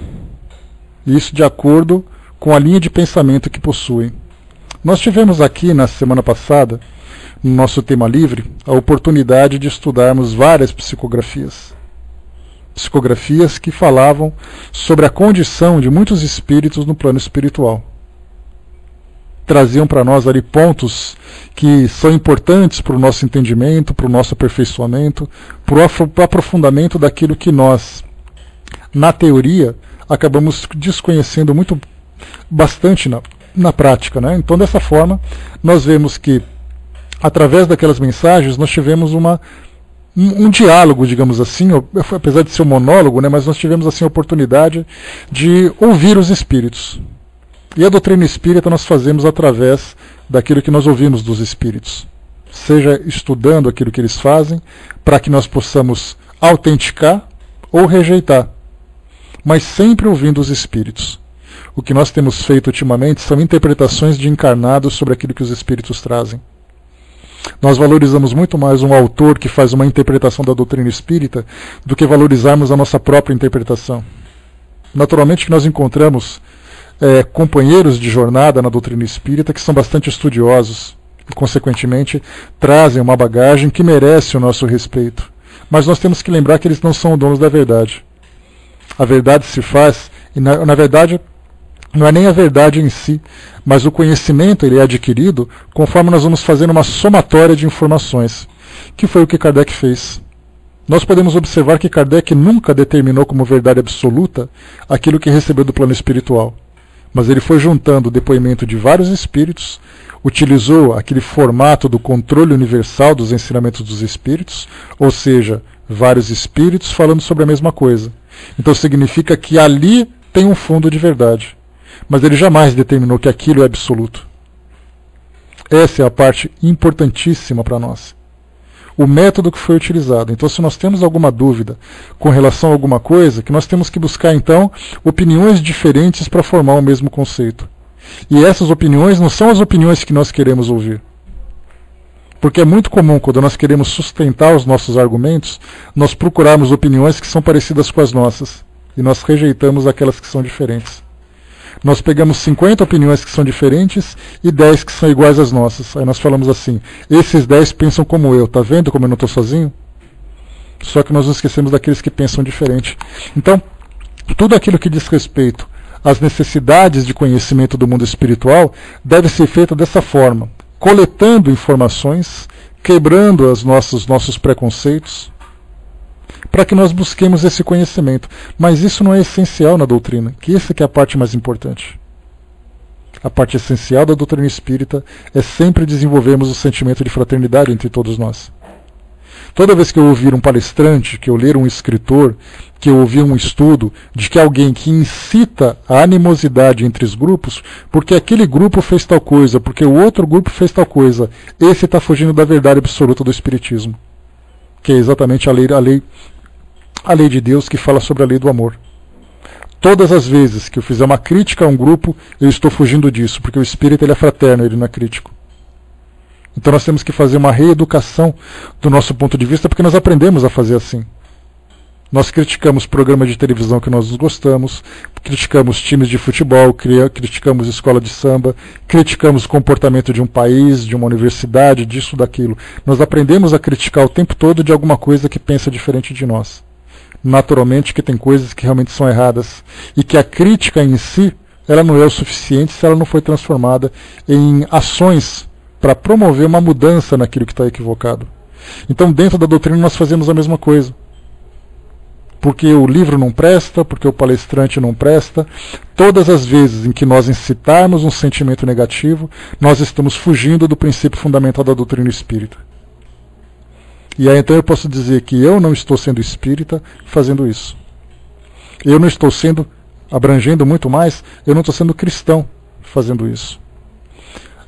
Isso de acordo com a linha de pensamento que possui. Nós tivemos aqui na semana passada, no nosso tema livre, a oportunidade de estudarmos várias psicografias. Psicografias que falavam sobre a condição de muitos espíritos no plano espiritual. Traziam para nós ali pontos que são importantes para o nosso entendimento, para o nosso aperfeiçoamento, para o aprofundamento daquilo que nós, na teoria, acabamos desconhecendo bastante na prática, né? Então, dessa forma, nós vemos que, através daquelas mensagens, nós tivemos um diálogo, digamos assim, apesar de ser um monólogo, né? Mas nós tivemos assim a oportunidade de ouvir os espíritos. E a doutrina espírita nós fazemos através daquilo que nós ouvimos dos espíritos, seja estudando aquilo que eles fazem, para que nós possamos autenticar ou rejeitar, mas sempre ouvindo os espíritos. O que nós temos feito ultimamente são interpretações de encarnados sobre aquilo que os espíritos trazem. Nós valorizamos muito mais um autor que faz uma interpretação da doutrina espírita do que valorizarmos a nossa própria interpretação. Naturalmente que nós encontramos companheiros de jornada na doutrina espírita que são bastante estudiosos e, consequentemente, trazem uma bagagem que merece o nosso respeito. Mas nós temos que lembrar que eles não são donos da verdade. A verdade se faz, e na verdade não é nem a verdade em si, mas o conhecimento ele é adquirido conforme nós vamos fazendo uma somatória de informações, que foi o que Kardec fez. Nós podemos observar que Kardec nunca determinou como verdade absoluta aquilo que recebeu do plano espiritual. mas ele foi juntando o depoimento de vários espíritos, utilizou aquele formato do controle universal dos ensinamentos dos espíritos, ou seja, vários espíritos falando sobre a mesma coisa. Então significa que ali tem um fundo de verdade, mas ele jamais determinou que aquilo é absoluto. Essa é a parte importantíssima para nós. O método que foi utilizado. Então, se nós temos alguma dúvida com relação a alguma coisa, que nós temos que buscar, então, opiniões diferentes para formar o mesmo conceito. E essas opiniões não são as opiniões que nós queremos ouvir. Porque é muito comum, quando nós queremos sustentar os nossos argumentos, nós procurarmos opiniões que são parecidas com as nossas. E nós rejeitamos aquelas que são diferentes. Nós pegamos 50 opiniões que são diferentes e 10 que são iguais às nossas. Aí nós falamos assim, esses 10 pensam como eu, tá vendo como eu não estou sozinho? Só que nós nos esquecemos daqueles que pensam diferente. Então, tudo aquilo que diz respeito às necessidades de conhecimento do mundo espiritual deve ser feito dessa forma, coletando informações, quebrando os nossos preconceitos, para que nós busquemos esse conhecimento. Mas isso não é essencial na doutrina, que essa que é a parte mais importante. A parte essencial da doutrina espírita é sempre desenvolvermos o sentimento de fraternidade entre todos nós. Toda vez que eu ouvir um palestrante, que eu ler um escritor, que eu ouvir um estudo de que alguém que incita a animosidade entre os grupos, porque aquele grupo fez tal coisa, porque o outro grupo fez tal coisa, esse está fugindo da verdade absoluta do Espiritismo, que é exatamente a lei de Deus que fala sobre a lei do amor. Todas as vezes que eu fizer uma crítica a um grupo, eu estou fugindo disso, porque o espírito ele é fraterno, ele não é crítico. Então nós temos que fazer uma reeducação do nosso ponto de vista, porque nós aprendemos a fazer assim. Nós criticamos programas de televisão que nós gostamos, criticamos times de futebol, criticamos escola de samba, criticamos o comportamento de um país, de uma universidade, disso, daquilo. Nós aprendemos a criticar o tempo todo de alguma coisa que pensa diferente de nós. Naturalmente que tem coisas que realmente são erradas e que a crítica em si, ela não é o suficiente se ela não foi transformada em ações para promover uma mudança naquilo que está equivocado. Então dentro da doutrina nós fazemos a mesma coisa. Porque o livro não presta, porque o palestrante não presta, todas as vezes em que nós incitarmos um sentimento negativo, nós estamos fugindo do princípio fundamental da doutrina espírita. E aí então eu posso dizer que eu não estou sendo espírita fazendo isso. Eu não estou sendo, abrangendo muito mais, eu não estou sendo cristão fazendo isso.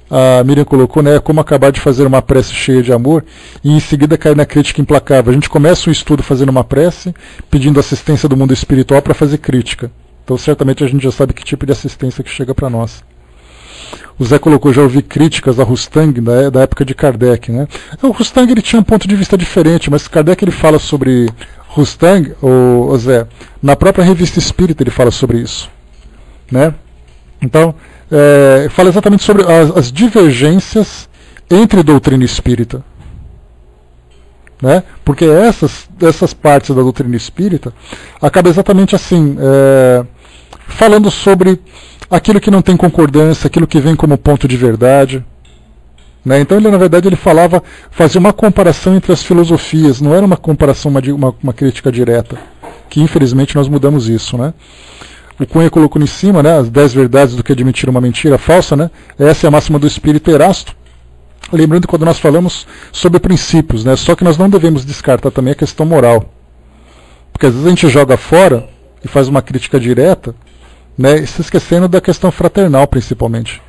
A Miriam colocou, né, como acabar de fazer uma prece cheia de amor e em seguida cair na crítica implacável. A gente começa o estudo fazendo uma prece, pedindo assistência do mundo espiritual para fazer crítica. Então certamente a gente já sabe que tipo de assistência que chega para nós. O Zé colocou, já ouvi críticas a Rustang da época de Kardec, né? O Rustang ele tinha um ponto de vista diferente, mas Kardec ele fala sobre Rustang, o Zé, na própria Revista Espírita ele fala sobre isso, né? Então, fala exatamente sobre as divergências entre doutrina espírita, né? Porque essas partes da doutrina espírita acabam exatamente assim, falando sobre aquilo que não tem concordância, aquilo que vem como ponto de verdade, né? Então ele na verdade ele fazia uma comparação entre as filosofias, não era uma comparação, uma crítica direta, que infelizmente nós mudamos isso, né? O Cunha colocou em cima, né, as 10 verdades do que admitir uma mentira falsa, né? Essa é a máxima do espírito Erasto. Lembrando quando nós falamos sobre princípios, né? Só que nós não devemos descartar também a questão moral. Porque às vezes a gente joga fora e faz uma crítica direta, né, se esquecendo da questão fraternal principalmente.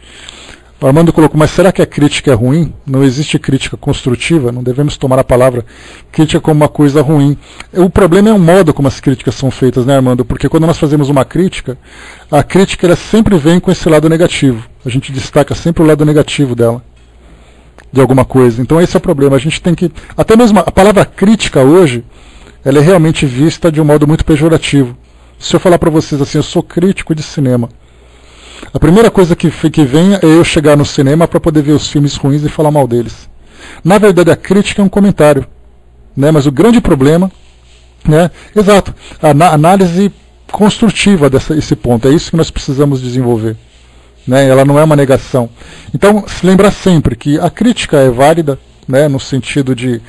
O Armando colocou, mas será que a crítica é ruim? Não existe crítica construtiva, não devemos tomar a palavra crítica como uma coisa ruim. O problema é o modo como as críticas são feitas, né, Armando? Porque quando nós fazemos uma crítica, a crítica ela sempre vem com esse lado negativo. A gente destaca sempre o lado negativo dela, de alguma coisa. Então esse é o problema. A gente tem que... Até mesmo a palavra crítica hoje, ela é realmente vista de um modo muito pejorativo. Se eu falar para vocês assim, eu sou crítico de cinema, a primeira coisa que vem é eu chegar no cinema para poder ver os filmes ruins e falar mal deles. Na verdade, a crítica é um comentário, né? Mas o grande problema, né? Exato, a análise construtiva desse ponto, é isso que nós precisamos desenvolver, né? Ela não é uma negação. Então, se lembrar sempre que a crítica é válida, né? No sentido de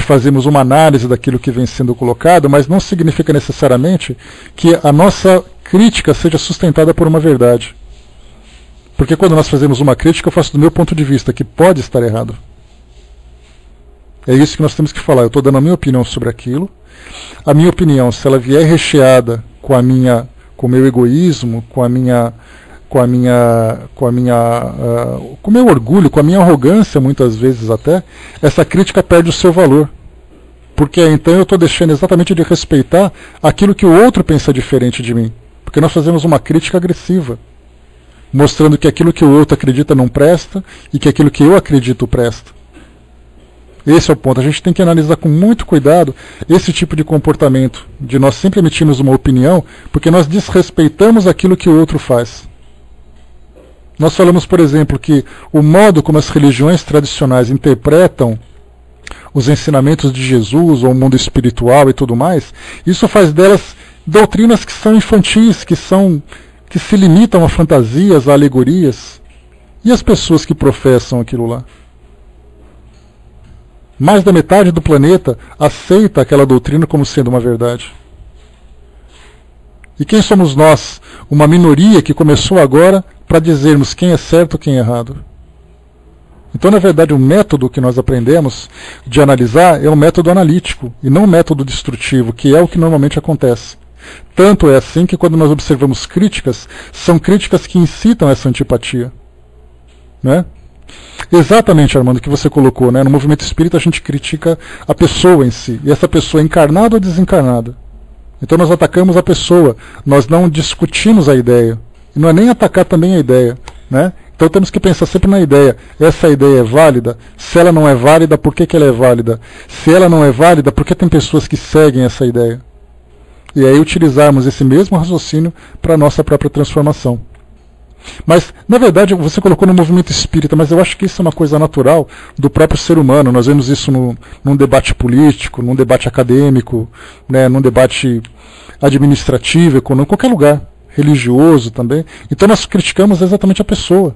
fazermos uma análise daquilo que vem sendo colocado, mas não significa necessariamente que a nossa crítica seja sustentada por uma verdade. Porque quando nós fazemos uma crítica, eu faço do meu ponto de vista, que pode estar errado. É isso que nós temos que falar. Eu estou dando a minha opinião sobre aquilo. A minha opinião, se ela vier recheada com o meu egoísmo, com o meu orgulho, com a minha arrogância, muitas vezes até, essa crítica perde o seu valor. Porque então eu estou deixando exatamente de respeitar aquilo que o outro pensa diferente de mim. Porque nós fazemos uma crítica agressiva, mostrando que aquilo que o outro acredita não presta e que aquilo que eu acredito presta. Esse é o ponto. A gente tem que analisar com muito cuidado esse tipo de comportamento, de nós sempre emitirmos uma opinião, porque nós desrespeitamos aquilo que o outro faz. Nós falamos, por exemplo, que o modo como as religiões tradicionais interpretam os ensinamentos de Jesus, ou o mundo espiritual e tudo mais, isso faz delas doutrinas que são infantis, que se limitam a fantasias, a alegorias. E as pessoas que professam aquilo lá? Mais da metade do planeta aceita aquela doutrina como sendo uma verdade. E quem somos nós? Uma minoria que começou agora para dizermos quem é certo e quem é errado. Então, na verdade, o método que nós aprendemos de analisar é um método analítico e não um método destrutivo, que é o que normalmente acontece. Tanto é assim que quando nós observamos críticas, são críticas que incitam essa antipatia. Né? Exatamente, Armando, o que você colocou. Né? No movimento espírita a gente critica a pessoa em si, e essa pessoa é encarnada ou desencarnada. Então nós atacamos a pessoa, nós não discutimos a ideia. E não é nem atacar também a ideia. Né? Então temos que pensar sempre na ideia. Essa ideia é válida? Se ela não é válida, por que ela é válida? Se ela não é válida, por que tem pessoas que seguem essa ideia? E aí utilizarmos esse mesmo raciocínio para a nossa própria transformação. Mas, na verdade, você colocou no movimento espírita, mas eu acho que isso é uma coisa natural do próprio ser humano. Nós vemos isso num debate político, num debate acadêmico, né, num debate administrativo, econômico, em qualquer lugar, religioso também. Então nós criticamos exatamente a pessoa.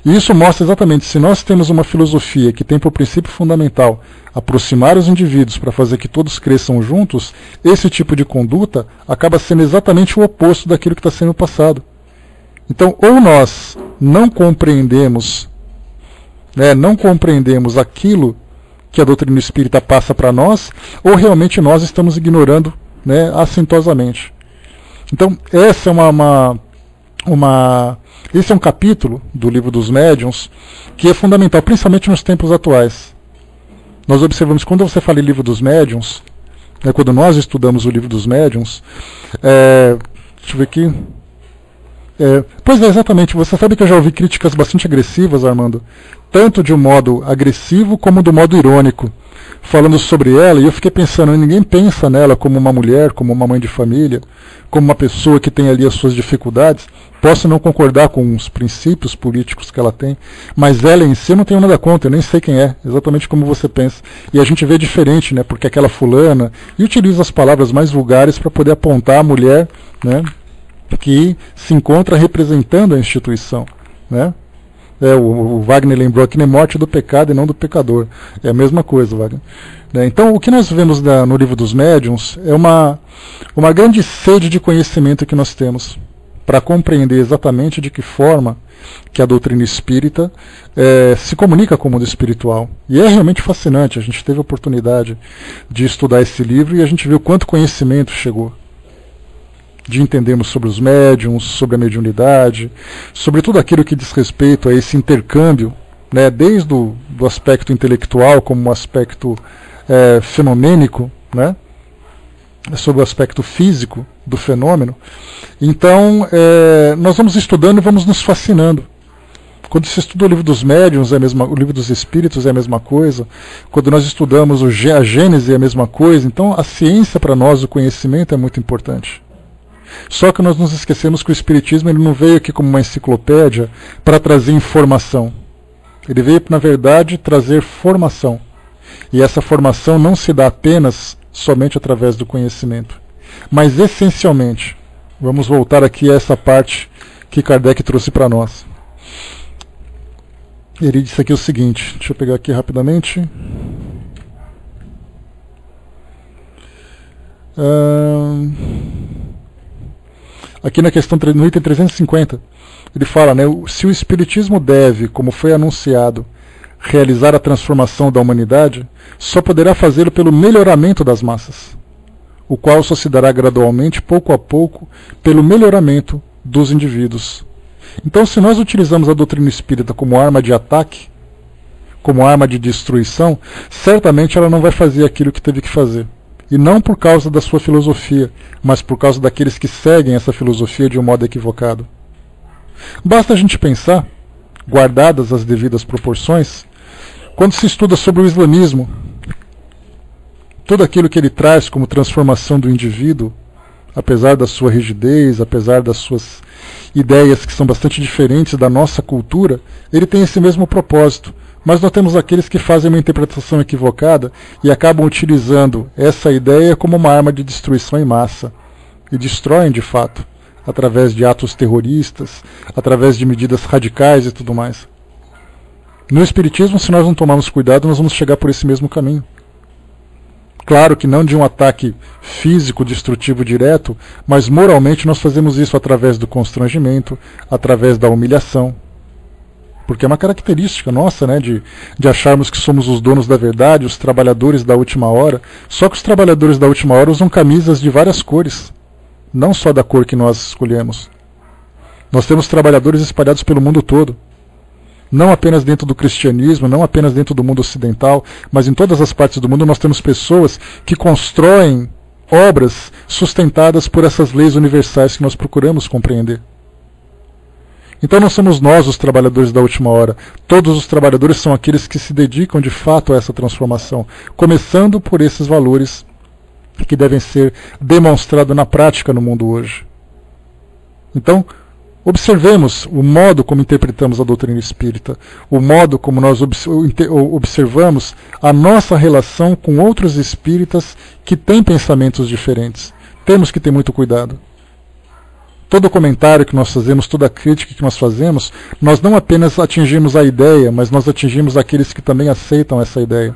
E isso mostra exatamente, se nós temos uma filosofia que tem por princípio fundamental aproximar os indivíduos para fazer que todos cresçam juntos, esse tipo de conduta acaba sendo exatamente o oposto daquilo que está sendo passado. Então, ou nós não compreendemos aquilo que a doutrina espírita passa para nós, ou realmente nós estamos ignorando, né, assintosamente. Então, essa é esse é um capítulo do Livro dos Médiuns que é fundamental, principalmente nos tempos atuais. Nós observamos, quando você fala em Livro dos Médiuns, né, quando nós estudamos o Livro dos Médiuns, deixa eu ver aqui. Pois é, exatamente. Você sabe que eu já ouvi críticas bastante agressivas, Armando, tanto de um modo agressivo como do modo irônico, falando sobre ela, e eu fiquei pensando, ninguém pensa nela como uma mulher, como uma mãe de família, como uma pessoa que tem ali as suas dificuldades. Posso não concordar com os princípios políticos que ela tem, mas ela em si eu não tenho nada contra, eu nem sei quem é, exatamente como você pensa. E a gente vê diferente, né, porque aquela fulana, e utiliza as palavras mais vulgares para poder apontar a mulher, né, que se encontra representando a instituição. Né? O Wagner lembrou aqui, né, morte do pecado e não do pecador. É a mesma coisa, Wagner. Então, o que nós vemos no Livro dos Médiuns é uma grande sede de conhecimento que nós temos para compreender exatamente de que forma que a doutrina espírita se comunica com o mundo espiritual. E é realmente fascinante. A gente teve a oportunidade de estudar esse livro e a gente viu quanto conhecimento chegou. De entendermos sobre os médiums, sobre a mediunidade, sobre tudo aquilo que diz respeito a esse intercâmbio, né, desde do aspecto intelectual como um aspecto fenomênico, né, sobre o aspecto físico do fenômeno. Então, nós vamos estudando e vamos nos fascinando. Quando se estuda o Livro dos Médiuns, o Livro dos Espíritos é a mesma coisa. Quando nós estudamos a Gênese é a mesma coisa. Então, a ciência para nós, o conhecimento é muito importante. Só que nós nos esquecemos que o Espiritismo ele não veio aqui como uma enciclopédia para trazer informação. Ele veio, na verdade, trazer formação. E essa formação não se dá apenas somente através do conhecimento. Mas, essencialmente, vamos voltar aqui a essa parte que Kardec trouxe para nós. Ele disse aqui o seguinte, deixa eu pegar aqui rapidamente. Aqui na questão, no item 350, ele fala, né, se o Espiritismo deve, como foi anunciado, realizar a transformação da humanidade, só poderá fazê-lo pelo melhoramento das massas, o qual só se dará gradualmente, pouco a pouco, pelo melhoramento dos indivíduos. Então, se nós utilizamos a doutrina espírita como arma de ataque, como arma de destruição, certamente ela não vai fazer aquilo que teve que fazer. E não por causa da sua filosofia, mas por causa daqueles que seguem essa filosofia de um modo equivocado. Basta a gente pensar, guardadas as devidas proporções, quando se estuda sobre o islamismo, tudo aquilo que ele traz como transformação do indivíduo, apesar da sua rigidez, apesar das suas ideias que são bastante diferentes da nossa cultura, ele tem esse mesmo propósito. Mas nós temos aqueles que fazem uma interpretação equivocada e acabam utilizando essa ideia como uma arma de destruição em massa. E destroem, de fato, através de atos terroristas, através de medidas radicais e tudo mais. No Espiritismo, se nós não tomarmos cuidado, nós vamos chegar por esse mesmo caminho. Claro que não de um ataque físico destrutivo direto, mas moralmente nós fazemos isso através do constrangimento, através da humilhação. Porque é uma característica nossa, né, de acharmos que somos os donos da verdade, os trabalhadores da última hora. Só que os trabalhadores da última hora usam camisas de várias cores, não só da cor que nós escolhemos. Nós temos trabalhadores espalhados pelo mundo todo. Não apenas dentro do cristianismo, não apenas dentro do mundo ocidental, mas em todas as partes do mundo nós temos pessoas que constroem obras sustentadas por essas leis universais que nós procuramos compreender. Então não somos nós os trabalhadores da última hora. Todos os trabalhadores são aqueles que se dedicam de fato a essa transformação, começando por esses valores que devem ser demonstrados na prática no mundo hoje. Então, observemos o modo como interpretamos a doutrina espírita, o modo como nós observamos a nossa relação com outros espíritas que têm pensamentos diferentes. Temos que ter muito cuidado. Todo comentário que nós fazemos, toda crítica que nós fazemos, nós não apenas atingimos a ideia, mas nós atingimos aqueles que também aceitam essa ideia.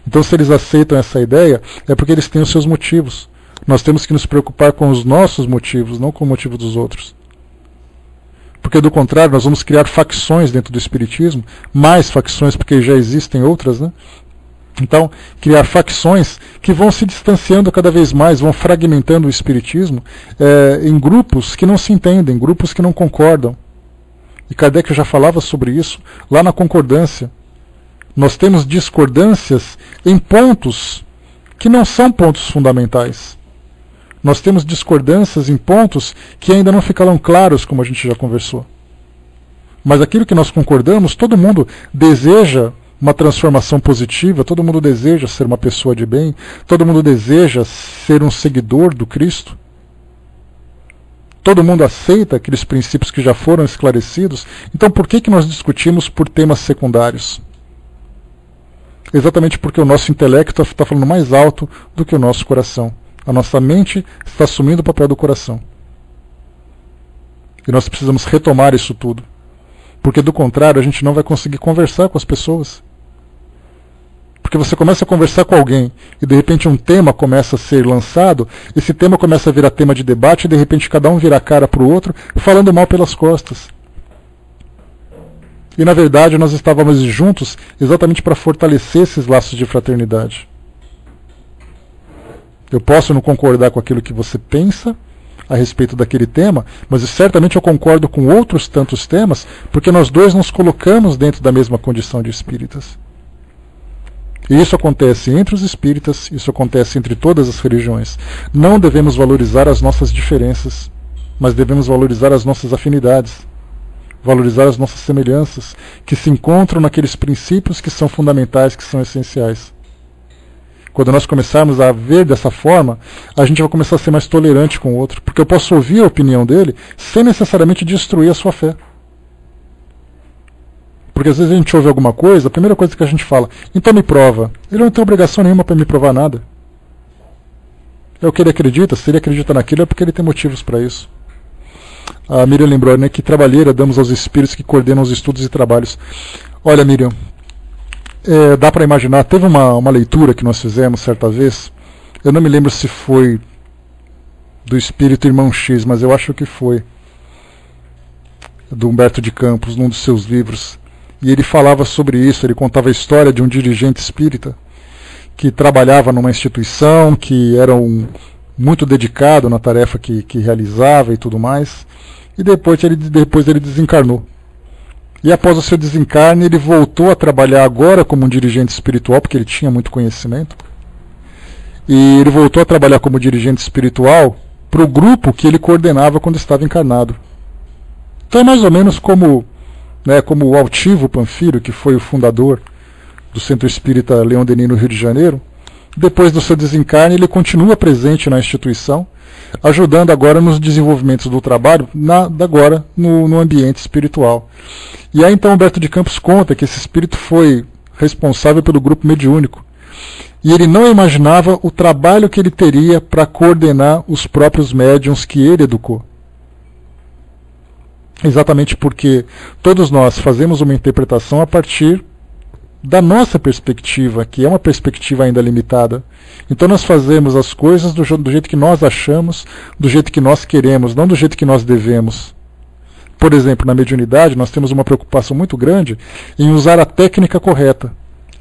Então, se eles aceitam essa ideia, é porque eles têm os seus motivos. Nós temos que nos preocupar com os nossos motivos, não com o motivo dos outros. Porque, do contrário, nós vamos criar facções dentro do Espiritismo, mais facções, porque já existem outras, né? Então, criar facções que vão se distanciando cada vez mais, vão fragmentando o Espiritismo em grupos que não se entendem, grupos que não concordam. E Kardec já falava sobre isso lá na concordância. Nós temos discordâncias em pontos que não são pontos fundamentais. Nós temos discordâncias em pontos que ainda não ficaram claros, como a gente já conversou. Mas aquilo que nós concordamos, todo mundo deseja uma transformação positiva, todo mundo deseja ser uma pessoa de bem, todo mundo deseja ser um seguidor do Cristo. Todo mundo aceita aqueles princípios que já foram esclarecidos. Então por que nós discutimos por temas secundários? Exatamente porque o nosso intelecto está falando mais alto do que o nosso coração. A nossa mente está assumindo o papel do coração. E nós precisamos retomar isso tudo. Porque do contrário a gente não vai conseguir conversar com as pessoas. Porque você começa a conversar com alguém e de repente um tema começa a ser lançado, esse tema começa a virar tema de debate e de repente cada um vira a cara para o outro falando mal pelas costas. E na verdade nós estávamos juntos exatamente para fortalecer esses laços de fraternidade. Eu posso não concordar com aquilo que você pensa a respeito daquele tema, mas certamente eu concordo com outros tantos temas, porque nós dois nos colocamos dentro da mesma condição de espíritas. E isso acontece entre os espíritas, isso acontece entre todas as religiões. Não devemos valorizar as nossas diferenças, mas devemos valorizar as nossas afinidades, valorizar as nossas semelhanças, que se encontram naqueles princípios que são fundamentais, que são essenciais. Quando nós começarmos a ver dessa forma, a gente vai começar a ser mais tolerante com o outro, porque eu posso ouvir a opinião dele sem necessariamente destruir a sua fé. Porque às vezes a gente ouve alguma coisa, a primeira coisa que a gente fala, então me prova. Ele não tem obrigação nenhuma para me provar nada. É o que ele acredita, se ele acredita naquilo é porque ele tem motivos para isso. A Miriam lembrou, né, que trabalheira damos aos espíritos que coordenam os estudos e trabalhos. Olha, Miriam, dá para imaginar, teve uma leitura que nós fizemos certa vez, eu não me lembro se foi do espírito Irmão X, mas eu acho que foi do Humberto de Campos, num dos seus livros. E ele falava sobre isso, ele contava a história de um dirigente espírita que trabalhava numa instituição, que era muito dedicado na tarefa que realizava e tudo mais, e depois ele desencarnou. E após o seu desencarne, ele voltou a trabalhar agora como um dirigente espiritual, porque ele tinha muito conhecimento, e ele voltou a trabalhar como dirigente espiritual para o grupo que ele coordenava quando estava encarnado. Então é mais ou menos como o Altivo Panfiro, que foi o fundador do Centro Espírita Leão Denis no Rio de Janeiro. Depois do seu desencarne, ele continua presente na instituição, ajudando agora nos desenvolvimentos do trabalho, agora no ambiente espiritual. E aí então Humberto de Campos conta que esse espírito foi responsável pelo grupo mediúnico. E ele não imaginava o trabalho que ele teria para coordenar os próprios médiuns que ele educou. Exatamente porque todos nós fazemos uma interpretação a partir da nossa perspectiva, que é uma perspectiva ainda limitada. Então nós fazemos as coisas do jeito que nós achamos, do jeito que nós queremos, não do jeito que nós devemos. Por exemplo, na mediunidade nós temos uma preocupação muito grande em usar a técnica correta.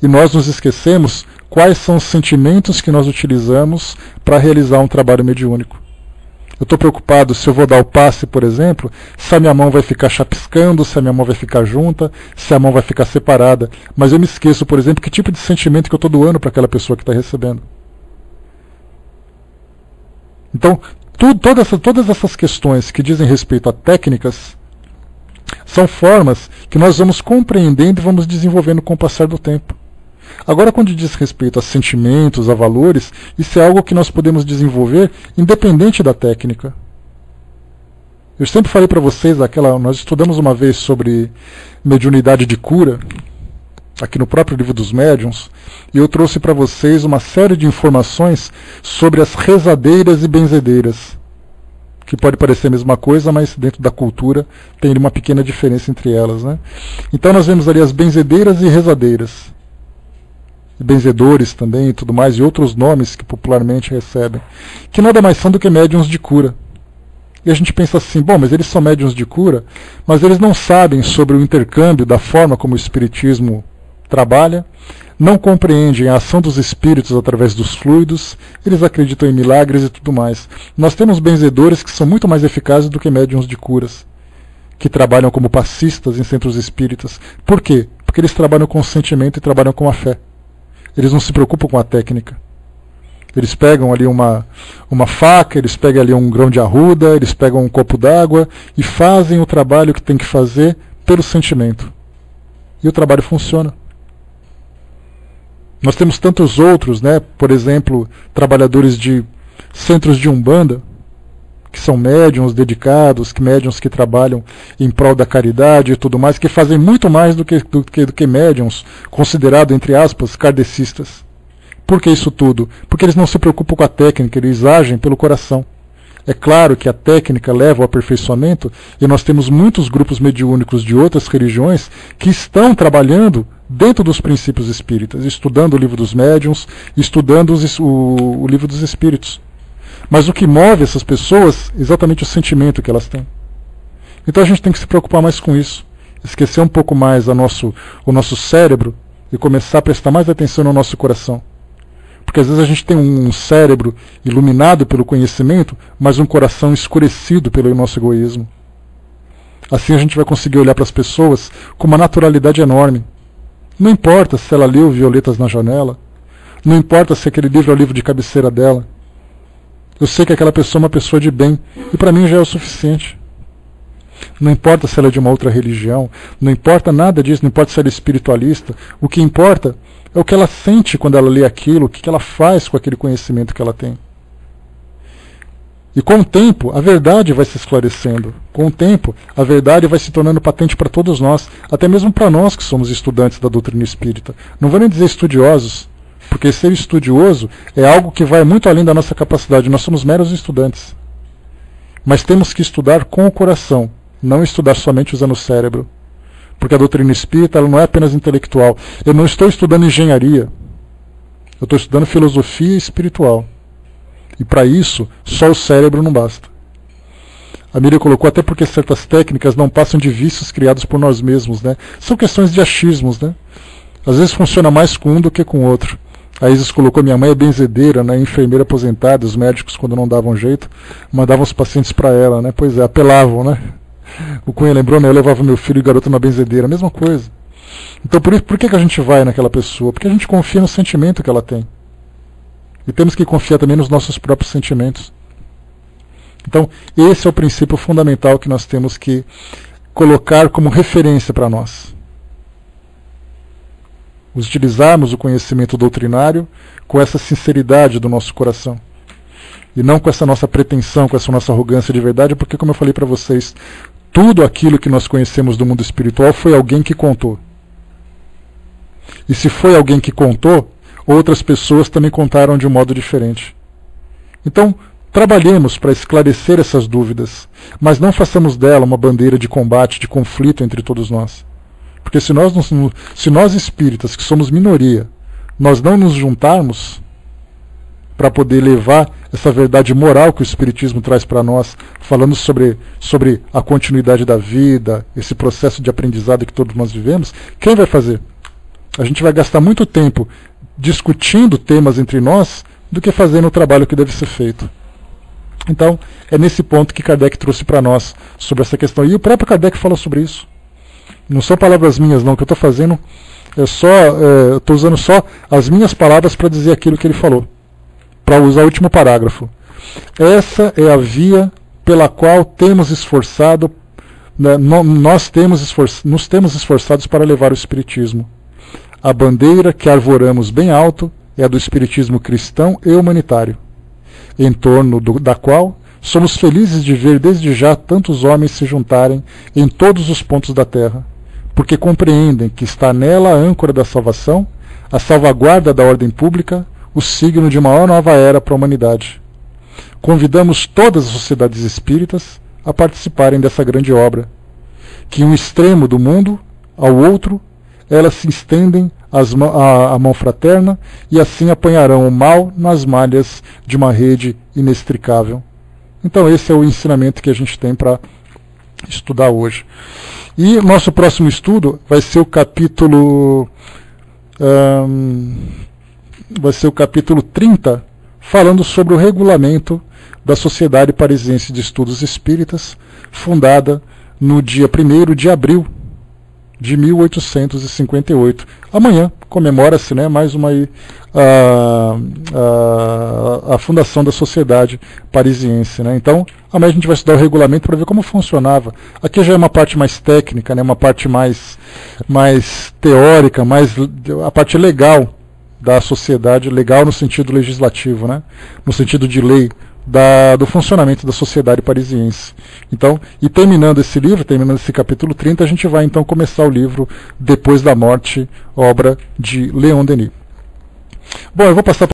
E nós nos esquecemos quais são os sentimentos que nós utilizamos para realizar um trabalho mediúnico. Eu estou preocupado se eu vou dar o passe, por exemplo, se a minha mão vai ficar chapiscando, se a minha mão vai ficar junta, se a mão vai ficar separada. Mas eu me esqueço, por exemplo, que tipo de sentimento que eu estou doando para aquela pessoa que está recebendo. Então, todas essas questões que dizem respeito a técnicas são formas que nós vamos compreendendo e vamos desenvolvendo com o passar do tempo. Agora, quando diz respeito a sentimentos, a valores, isso é algo que nós podemos desenvolver independente da técnica. Eu sempre falei para vocês, nós estudamos uma vez sobre mediunidade de cura, aqui no próprio livro dos médiuns, e eu trouxe para vocês uma série de informações sobre as rezadeiras e benzedeiras, que pode parecer a mesma coisa, mas dentro da cultura tem uma pequena diferença entre elas, né? Então nós vemos ali as benzedeiras e rezadeiras, benzedores também e tudo mais, e outros nomes que popularmente recebem, que nada mais são do que médiuns de cura. E a gente pensa assim, bom, mas eles são médiuns de cura, mas eles não sabem sobre o intercâmbio da forma como o espiritismo trabalha, não compreendem a ação dos espíritos através dos fluidos, eles acreditam em milagres e tudo mais. Nós temos benzedores que são muito mais eficazes do que médiuns de curas, que trabalham como passistas em centros espíritas. Por quê? Porque eles trabalham com o sentimento e trabalham com a fé. Eles não se preocupam com a técnica. Eles pegam ali uma faca, eles pegam ali um grão de arruda, eles pegam um copo d'água e fazem o trabalho que tem que fazer pelo sentimento. E o trabalho funciona. Nós temos tantos outros, né? Por exemplo, trabalhadores de centros de Umbanda, que são médiuns dedicados, médiuns que trabalham em prol da caridade e tudo mais, que fazem muito mais do que médiuns considerados, entre aspas, kardecistas. Por que isso tudo? Porque eles não se preocupam com a técnica, eles agem pelo coração. É claro que a técnica leva ao aperfeiçoamento, e nós temos muitos grupos mediúnicos de outras religiões que estão trabalhando dentro dos princípios espíritas, estudando o livro dos médiuns, estudando o livro dos espíritos. Mas o que move essas pessoas é exatamente o sentimento que elas têm. Então a gente tem que se preocupar mais com isso. Esquecer um pouco mais o nosso cérebro e começar a prestar mais atenção no nosso coração. Porque às vezes a gente tem um cérebro iluminado pelo conhecimento, mas um coração escurecido pelo nosso egoísmo. Assim a gente vai conseguir olhar para as pessoas com uma naturalidade enorme. Não importa se ela leu Violetas na Janela, não importa se aquele livro é o livro de cabeceira dela. Eu sei que aquela pessoa é uma pessoa de bem, e para mim já é o suficiente. Não importa se ela é de uma outra religião, não importa nada disso, não importa se ela é espiritualista, o que importa é o que ela sente quando ela lê aquilo, o que ela faz com aquele conhecimento que ela tem. E com o tempo, a verdade vai se esclarecendo. Com o tempo, a verdade vai se tornando patente para todos nós, até mesmo para nós que somos estudantes da doutrina espírita. Não vou nem dizer estudiosos, porque ser estudioso é algo que vai muito além da nossa capacidade. Nós somos meros estudantes. Mas temos que estudar com o coração, não estudar somente usando o cérebro. Porque a doutrina espírita ela não é apenas intelectual. Eu não estou estudando engenharia. Eu estou estudando filosofia espiritual. E para isso, só o cérebro não basta. A Miriam colocou, até porque certas técnicas não passam de vícios criados por nós mesmos, né? São questões de achismos, né? Às vezes funciona mais com um do que com o outro. A Isis colocou, minha mãe é benzedeira, né? Enfermeira aposentada, os médicos, quando não davam jeito, mandavam os pacientes para ela, né? Pois é, apelavam, né? O Cunha lembrou, né? Eu levava meu filho e garoto na benzedeira, a mesma coisa. Então por que a gente vai naquela pessoa? Porque a gente confia no sentimento que ela tem. E temos que confiar também nos nossos próprios sentimentos. Então, esse é o princípio fundamental que nós temos que colocar como referência para nós. Utilizarmos o conhecimento doutrinário com essa sinceridade do nosso coração. E não com essa nossa pretensão, com essa nossa arrogância de verdade, porque, como eu falei para vocês, tudo aquilo que nós conhecemos do mundo espiritual foi alguém que contou. E se foi alguém que contou, outras pessoas também contaram de um modo diferente. Então, trabalhemos para esclarecer essas dúvidas, mas não façamos dela uma bandeira de combate, de conflito entre todos nós. Porque se nós espíritas, que somos minoria, nós não nos juntarmos para poder levar essa verdade moral que o Espiritismo traz para nós, falando sobre a continuidade da vida, esse processo de aprendizado que todos nós vivemos, quem vai fazer? A gente vai gastar muito tempo discutindo temas entre nós do que fazendo o trabalho que deve ser feito. Então, é nesse ponto que Kardec trouxe para nós sobre essa questão. E o próprio Kardec fala sobre isso. Não são palavras minhas, não. O que eu estou fazendo estou usando só as minhas palavras para dizer aquilo que ele falou. Para usar o último parágrafo. Essa é a via pela qual temos esforçado, né, nos temos esforçados para levar o Espiritismo. A bandeira que arvoramos bem alto é a do Espiritismo cristão e humanitário, em torno da qual somos felizes de ver desde já tantos homens se juntarem em todos os pontos da terra, porque compreendem que está nela a âncora da salvação, a salvaguarda da ordem pública, o signo de maior nova era para a humanidade. Convidamos todas as sociedades espíritas a participarem dessa grande obra, que em um extremo do mundo ao outro elas se estendem a mão fraterna e assim apanharão o mal nas malhas de uma rede inextricável. Então esse é o ensinamento que a gente tem para estudar hoje. E nosso próximo estudo vai ser o capítulo 30, falando sobre o regulamento da Sociedade Parisiense de Estudos Espíritas, fundada no dia 1º de abril de 1858. Amanhã comemora-se, né, mais uma a fundação da Sociedade Parisiense, né? Então, amanhã a gente vai estudar o regulamento para ver como funcionava. Aqui já é uma parte mais técnica, né, uma parte mais teórica, a parte legal da sociedade, legal no sentido legislativo, né, no sentido de lei, do funcionamento da Sociedade Parisiense. Então, e terminando esse livro, terminando esse capítulo 30, a gente vai então começar o livro Depois da Morte, obra de Leon Denis. Bom, eu vou passar